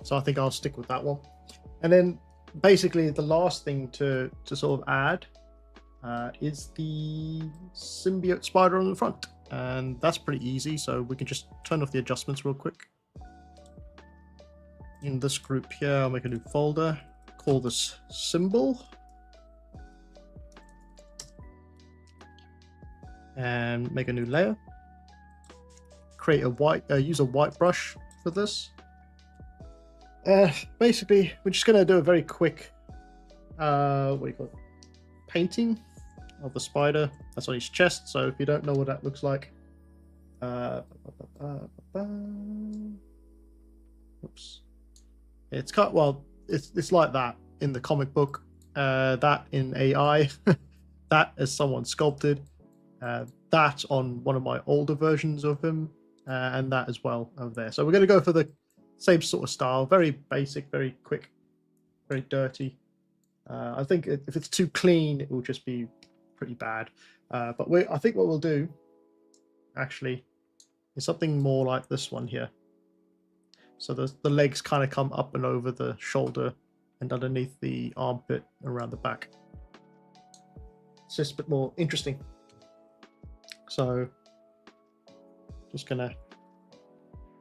So I think I'll stick with that one. And then basically the last thing to sort of add is the symbiote spider on the front. And that's pretty easy. So we can just turn off the adjustments real quick. In this group here, I'll make a new folder, call this symbol. And make a new layer. Create a white, use a white brush for this. Basically, we're just gonna do a very quick, what do you call it? Painting of the spider. That's on his chest. So if you don't know what that looks like, oops, it's cut. Well, it's like that in the comic book. That in AI, that is someone sculpted. That on one of my older versions of him, and that as well over there. So we're going to go for the same sort of style, very basic, very quick, very dirty. I think if it's too clean, it will just be pretty bad. But I think what we'll do, actually, is something more like this one here. So the legs kind of come up and over the shoulder and underneath the armpit around the back. It's just a bit more interesting. So just gonna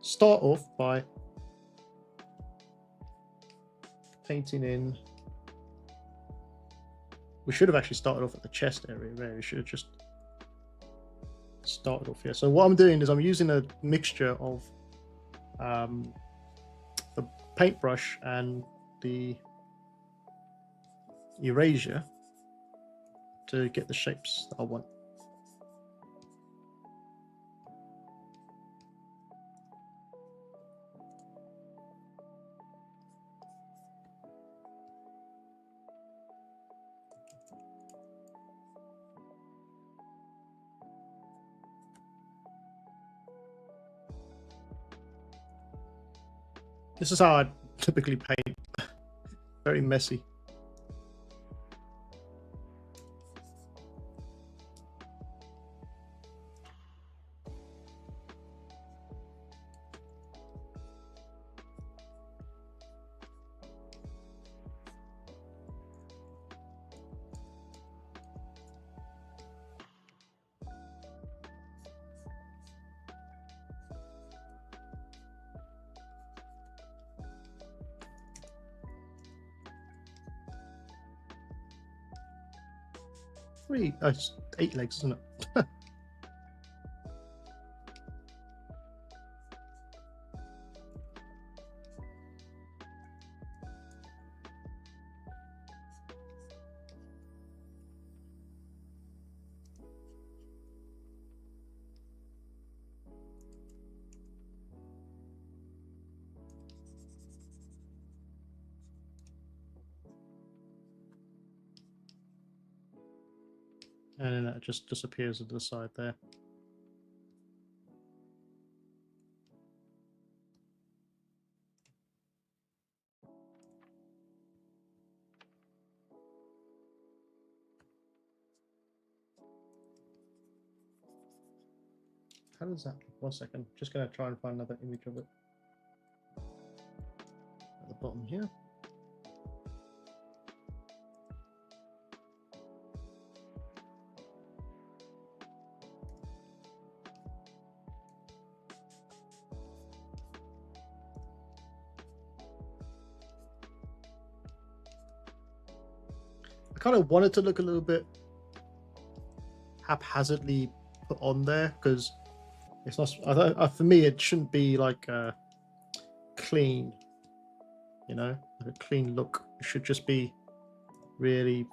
start off by painting in. We should have actually started off at the chest area there. We should have just started off here. So what I'm doing is I'm using a mixture of the paintbrush and the erasure to get the shapes that I want. This is how I typically paint. Very messy. It's 8 legs, isn't it? And then that just disappears to the side there. How does that? 1 second. Just going to try and find another image of it. At the bottom here. I kind of wanted to look a little bit haphazardly put on there because it's not. For me, it shouldn't be like clean, you know, like a clean look. It should just be really.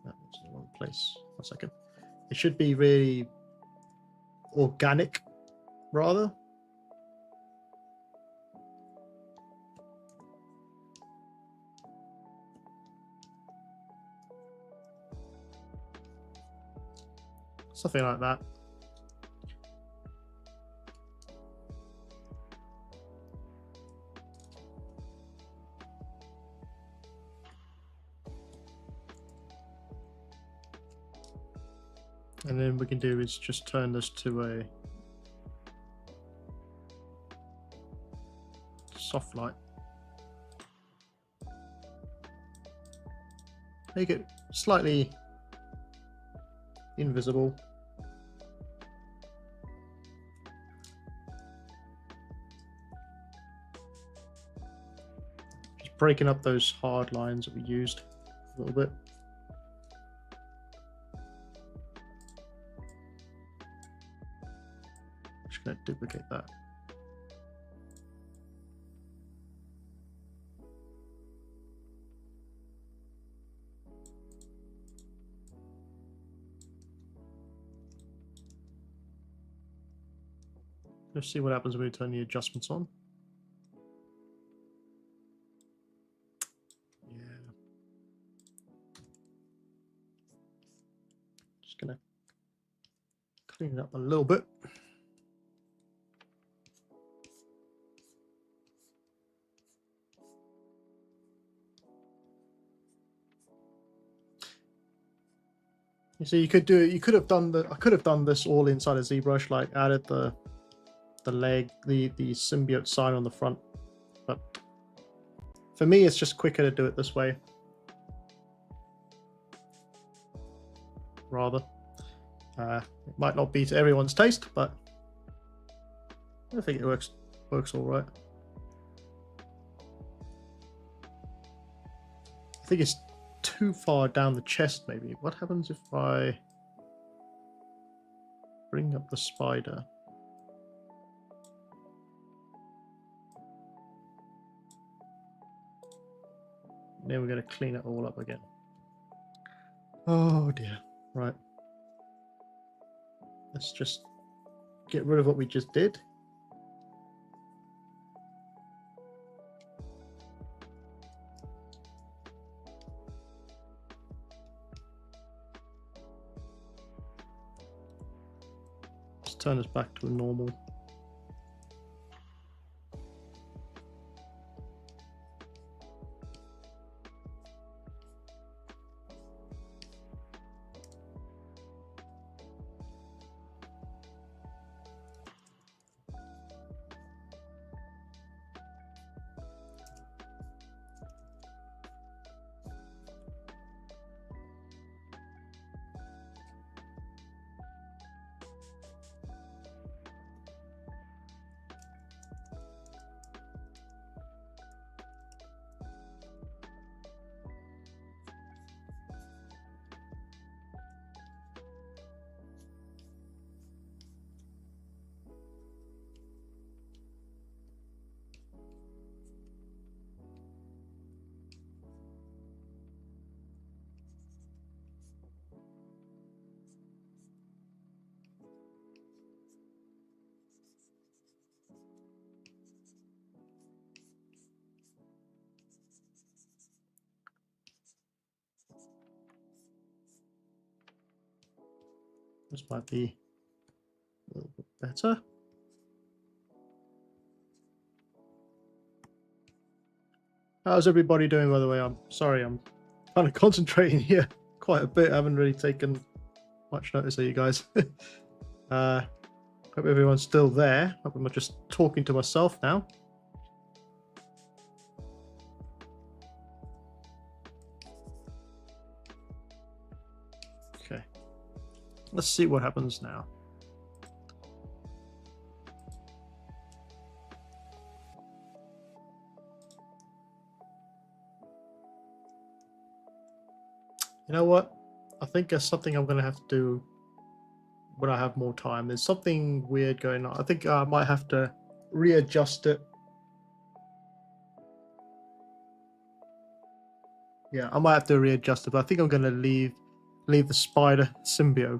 That was in the wrong place. 1 second. It should be really organic, rather. Something like that. And then we can do is just turn this to a soft light. Make it slightly invisible. Just breaking up those hard lines that we used a little bit. Just going to duplicate that. Let's see what happens when we turn the adjustments on. Yeah. Just gonna clean it up a little bit. You see, you could do it. You could have done the. I could have done this all inside a ZBrush, like added the leg, the symbiote sign on the front, but for me it's just quicker to do it this way rather. It might not be to everyone's taste, but I think it works all right. I think it's too far down the chest maybe. What happens if I bring up the spider? Then we're going to clean it all up again. Oh dear. Right. Let's just get rid of what we just did. Let's turn this back to a normal. This might be a little bit better. How's everybody doing, by the way? I'm sorry, I'm kind of concentrating here quite a bit. I haven't really taken much notice of you guys. Hope everyone's still there. Hope I'm not just talking to myself now. Okay. Let's see what happens now. You know what? I think there's something I'm going to have to do when I have more time. There's something weird going on. I think I might have to readjust it. Yeah, I might have to readjust it, but I think I'm going to leave the spider symbiote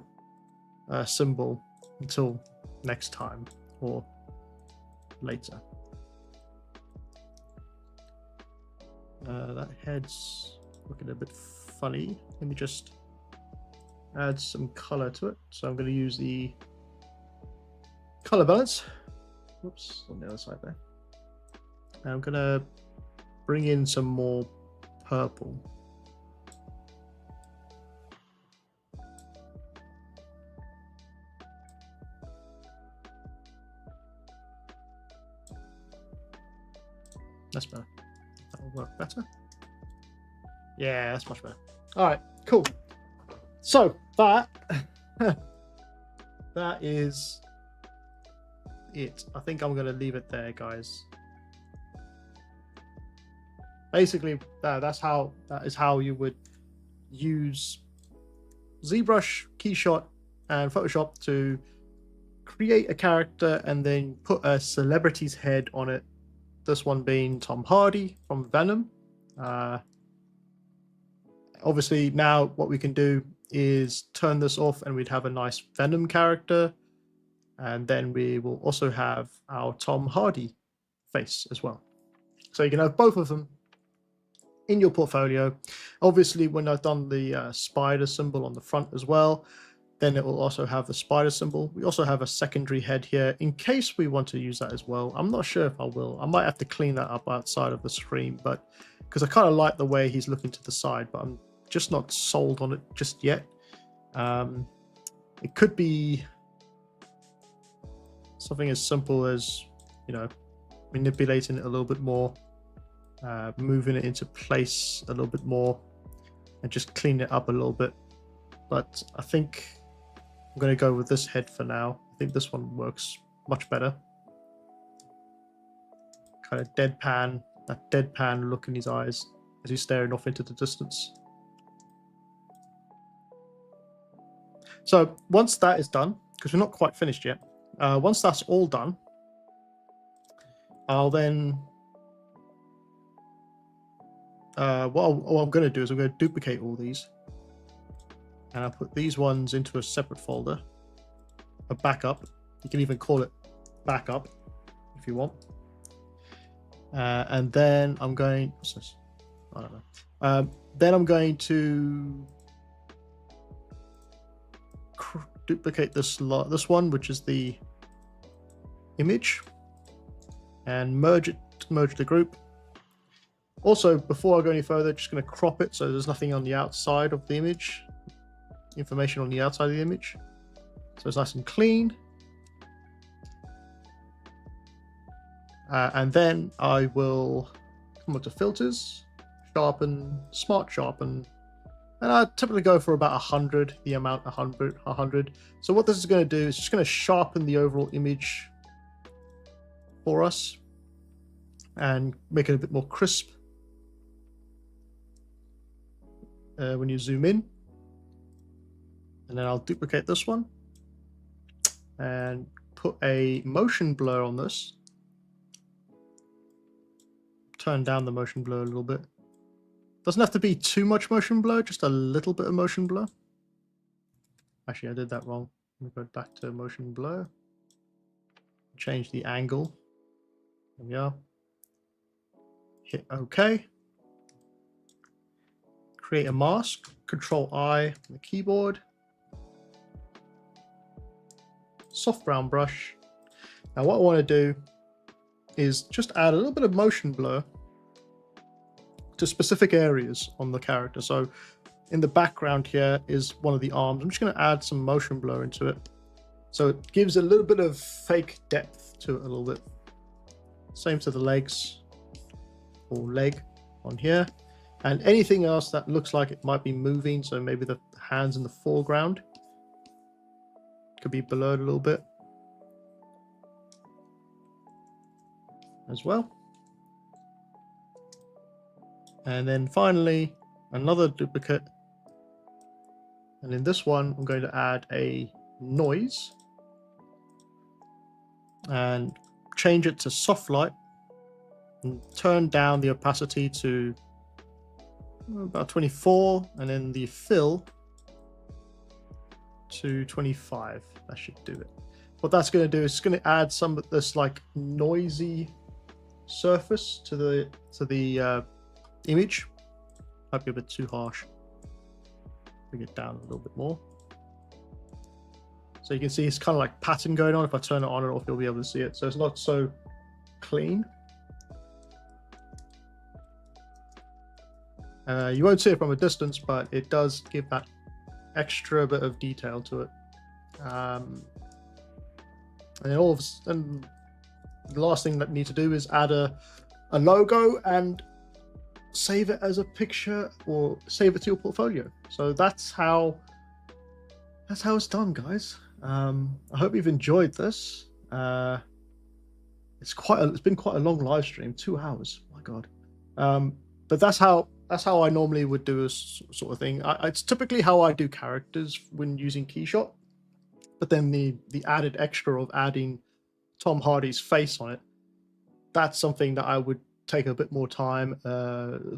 symbol until next time or later. That head's looking a bit funny. Let me just add some color to it. So I'm going to use the color balance. Whoops, on the other side there. And I'm going to bring in some more purple. That's better. That'll work better. Yeah, that's much better. All right, cool. So that that is it. I think I'm going to leave it there, guys. Basically, that is how you would use ZBrush, Keyshot, and Photoshop to create a character and then put a celebrity's head on it. This one being Tom Hardy from Venom. Obviously, now what we can do is turn this off and we'd have a nice Venom character. And then we will also have our Tom Hardy face as well. So you can have both of them in your portfolio. Obviously, when I've done the spider symbol on the front as well, then it will also have the spider symbol. We also have a secondary head here in case we want to use that as well. I'm not sure if I will. I might have to clean that up outside of the screen, but because I kind of like the way he's looking to the side, but I'm just not sold on it just yet. It could be something as simple as, you know, manipulating it a little bit more, moving it into place a little bit more, and just clean it up a little bit. But I think I'm going to go with this head for now. I think this one works much better. Kind of deadpan, that deadpan look in his eyes as he's staring off into the distance. So once that is done, because we're not quite finished yet, once that's all done, I'll then what I'm going to do is I'm going to duplicate all these, and I'll put these ones into a separate folder, a backup. You can even call it backup if you want. And then I'm going, what's this? I don't know. Then I'm going to duplicate this one, which is the image, and merge the group. Also, before I go any further, just going to crop it so there's nothing on the outside of the image, information on the outside of the image, so it's nice and clean. And then I will come up to filters, sharpen, smart sharpen, and I typically go for about 100, the amount 100. So what this is going to do is just going to sharpen the overall image for us and make it a bit more crisp when you zoom in. And then I'll duplicate this one and put a motion blur on this. Turn down the motion blur a little bit. Doesn't have to be too much motion blur, just a little bit of motion blur. Actually, I did that wrong. Let me go back to motion blur. Change the angle. There we are. Hit OK. Create a mask. Control I on the keyboard. Soft brown brush. Now what I want to do is just add a little bit of motion blur to specific areas on the character. So in the background here is one of the arms. I'm just going to add some motion blur into it So it gives a little bit of fake depth to it a little bit. Same to the legs or leg on here. And anything else that looks like it might be moving, so maybe the hands in the foreground could be blurred a little bit as well. And then finally, another duplicate. And in this one, I'm going to add a noise and change it to soft light and turn down the opacity to about 24, and then the fill to 25. That should do it. What that's going to do is it's going to add some of this like noisy surface to the image. Might be a bit too harsh. Bring it down a little bit more. So you can see it's kind of like pattern going on. If I turn it on and off, you'll be able to see it. So it's not so clean. You won't see it from a distance, but it does give that extra bit of detail to it. And then the last thing that you need to do is add a logo and save it as a picture or save it to your portfolio. So that's how it's done, guys. I hope you've enjoyed this. It's been quite a long live stream, 2 hours. My God. But that's how I normally would do a sort of thing. It's typically how I do characters when using Keyshot, but then the added extra of adding Tom Hardy's face on it, that's something that I would take a bit more time.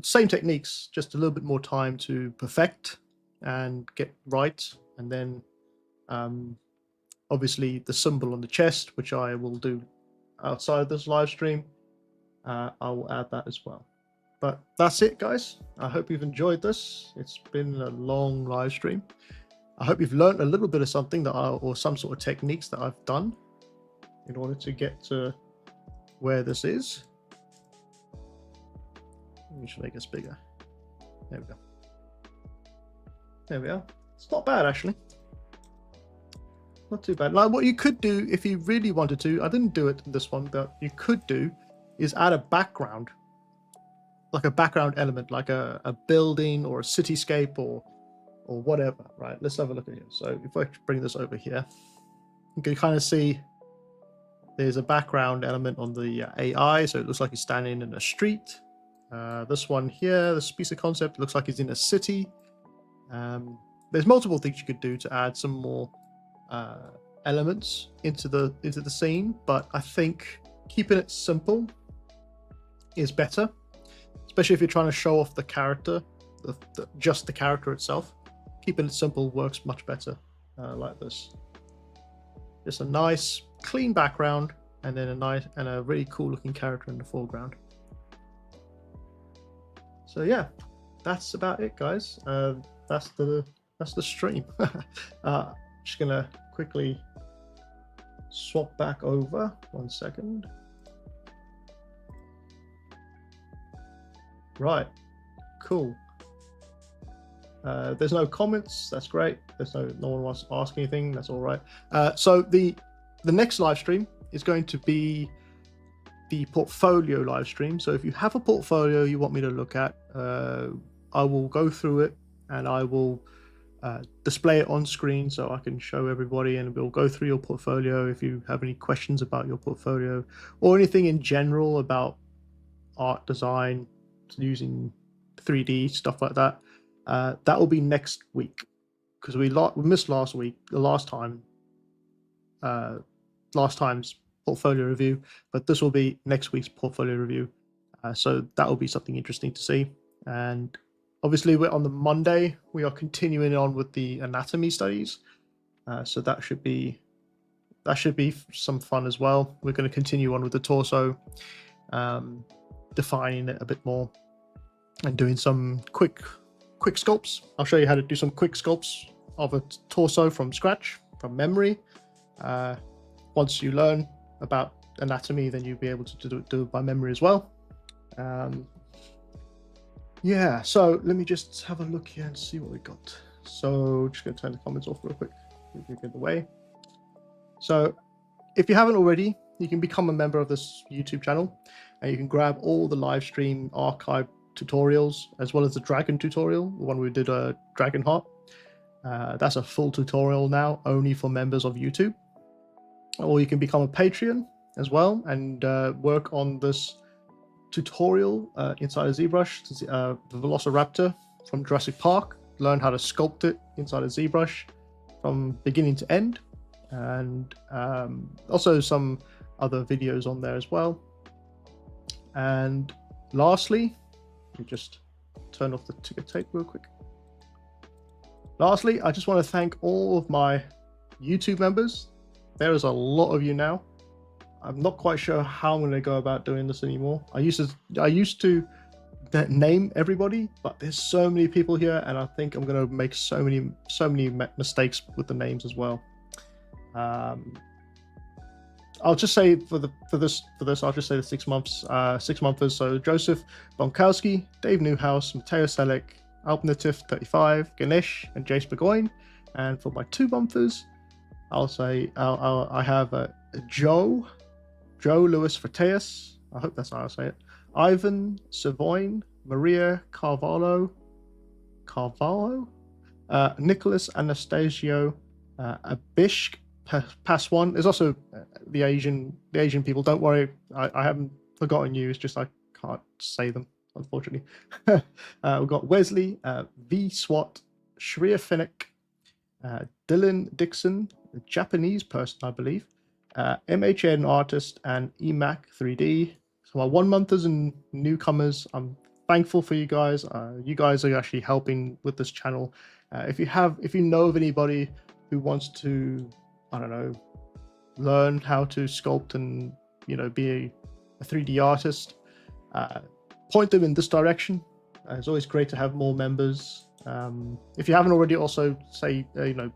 Same techniques, just a little bit more time to perfect and get right. And then obviously the symbol on the chest, which I will do outside this live stream, I will add that as well. But that's it, guys. I hope you've enjoyed this. It's been a long live stream. I hope you've learned a little bit of something or some sort of techniques that I've done in order to get to where this is. Let me just make this bigger. There we go. There we are. It's not bad, actually. Not too bad. Now, what you could do if you really wanted to, I didn't do it in this one, but you could do is add a background, like a background element, like a building or a cityscape or whatever, right? Let's have a look at here. So if I bring this over here, you can kind of see there's a background element on the AI, so it looks like he's standing in a street. This one here, this piece of concept, looks like he's in a city. There's multiple things you could do to add some more elements into the scene, but I think keeping it simple is better, especially if you're trying to show off the character, just the character itself. Keeping it simple works much better, like this. Just a nice, clean background, and then a really cool looking character in the foreground. So yeah, that's about it, guys. That's the stream. Just gonna quickly swap back over. 1 second. Right, cool. There's no comments. That's great. There's no one wants to ask anything. That's all right. So the next live stream is going to be the portfolio live stream. So if you have a portfolio you want me to look at, I will go through it and I will display it on screen so I can show everybody, and we'll go through your portfolio. If you have any questions about your portfolio or anything in general about art design using 3D stuff like that, that will be next week, because we missed last week, last time's portfolio review, but this will be next week's portfolio review. So that will be something interesting to see. And obviously we're on the Monday, we are continuing on with the anatomy studies. So that should be some fun as well. We're going to continue on with the torso, defining it a bit more and doing some quick sculpts. I'll show you how to do some quick sculpts of a torso from scratch, from memory. Once you learn about anatomy, then you'll be able to do it by memory as well. Yeah, so let me just have a look here and see what we got. So just going to turn the comments off real quick. We'll get the way. So if you haven't already, you can become a member of this YouTube channel, and you can grab all the live stream archive tutorials, as well as the dragon tutorial, the one we did Dragon Heart. That's a full tutorial now, only for members of YouTube. Or you can become a Patreon as well and work on this tutorial inside of ZBrush, the Velociraptor from Jurassic Park. Learn how to sculpt it inside of ZBrush from beginning to end, and also some other videos on there as well. And lastly, let me just turn off the ticker tape real quick. Lastly, I just want to thank all of my YouTube members. There is a lot of you now. I'm not quite sure how I'm going to go about doing this anymore. I used to name everybody, but there's so many people here, and I think I'm going to make so many mistakes with the names as well. I'll just say for this I'll just say the 6 monthers. So Joseph Bonkowski, Dave Newhouse, Matteo Selleck, Alpnatif 35, Ganesh, and Jace Burgoyne. And for my 2 monthers, I'll say I have Joe Louis Frateus. I hope that's how I say it. Ivan Savoyne, Maria Carvalho, Nicholas Anastasio, Abishk Paswan. There's also the Asian people. Don't worry, I haven't forgotten you. It's just I can't say them, unfortunately. We've got Wesley, V SWAT, Shreya Finnick, Dylan Dixon, a Japanese person, I believe, MHN artist, and EMAC 3D. So my 1-monthers and newcomers, I'm thankful for you guys. You guys are actually helping with this channel. If you know of anybody who wants to, I don't know, learn how to sculpt and, you know, be a 3D artist, point them in this direction. It's always great to have more members. If you haven't already, also say, you know,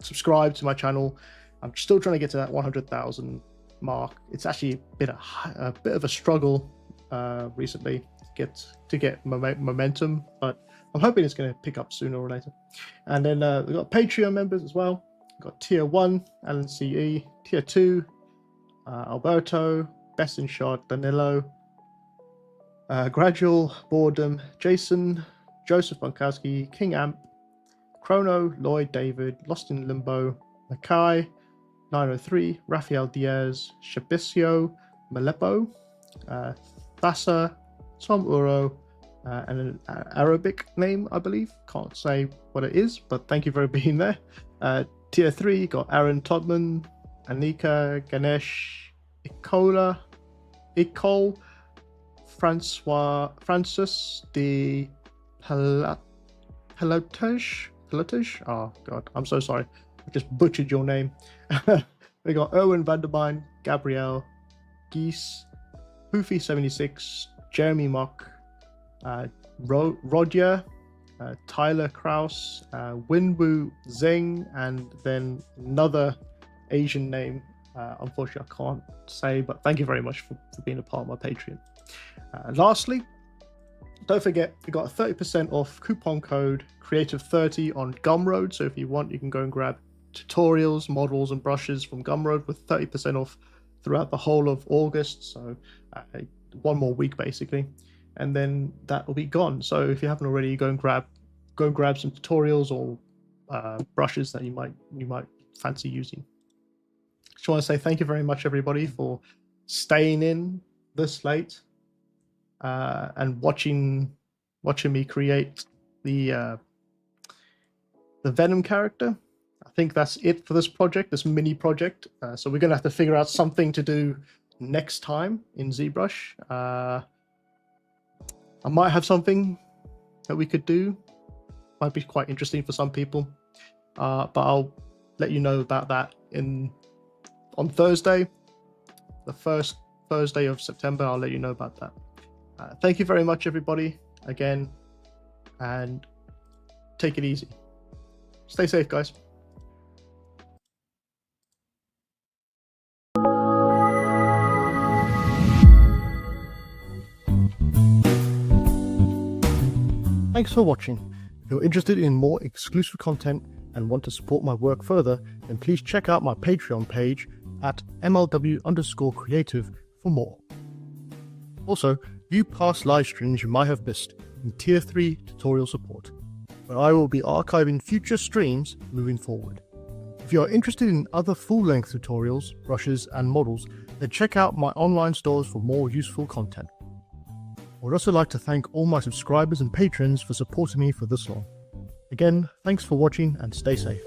subscribe to my channel. I'm still trying to get to that 100,000 mark. It's actually been a bit of a struggle recently to get momentum, but I'm hoping it's going to pick up sooner or later. And then we've got Patreon members as well. We've got Tier 1, Alan CE, Tier 2, Alberto, Best in Shot, Danilo, Gradual, Boredom, Jason, Joseph Bonkowski, King Amp, Chrono, Lloyd, David, Lost in Limbo, Makai, 903, Rafael Diaz, Shabicio, Malepo, Thassa, Tom Uro, and an Arabic name, I believe. Can't say what it is, but thank you for being there. Tier 3, got Aaron Todman, Anika, Ganesh, Icole, Francis de Pelotage. Oh God, I'm so sorry. I just butchered your name. We got Erwin Vanderbine, Gabrielle, Geese, Poofy76, Jeremy Mock, Rodia, Tyler Kraus, Winwu Zeng, and then another Asian name. Unfortunately, I can't say, but thank you very much for being a part of my Patreon. Lastly, don't forget, we got a 30% off coupon code Creative30 on Gumroad. So if you want, you can go and grab tutorials, models, and brushes from Gumroad with 30% off throughout the whole of August. So 1 more week basically, and then that will be gone. So if you haven't already, go and grab some tutorials or brushes that you might fancy using. Just want to say thank you very much, everybody, for staying in this late and watching me create the Venom character. I think that's it for this project, this mini project. So we're gonna have to figure out something to do next time in ZBrush. I might have something that we could do. Might be quite interesting for some people, but I'll let you know about that on Thursday, the first Thursday of September. I'll let you know about that. Thank you very much, everybody, again, and take it easy. Stay safe, guys. Thanks for watching. If you're interested in more exclusive content and want to support my work further, then please check out my Patreon page at MLW_creative for more. Also, view past live streams you might have missed in Tier 3 tutorial support, where I will be archiving future streams moving forward. If you are interested in other full-length tutorials, brushes, and models, then check out my online stores for more useful content. I would also like to thank all my subscribers and patrons for supporting me for this long. Again, thanks for watching and stay safe.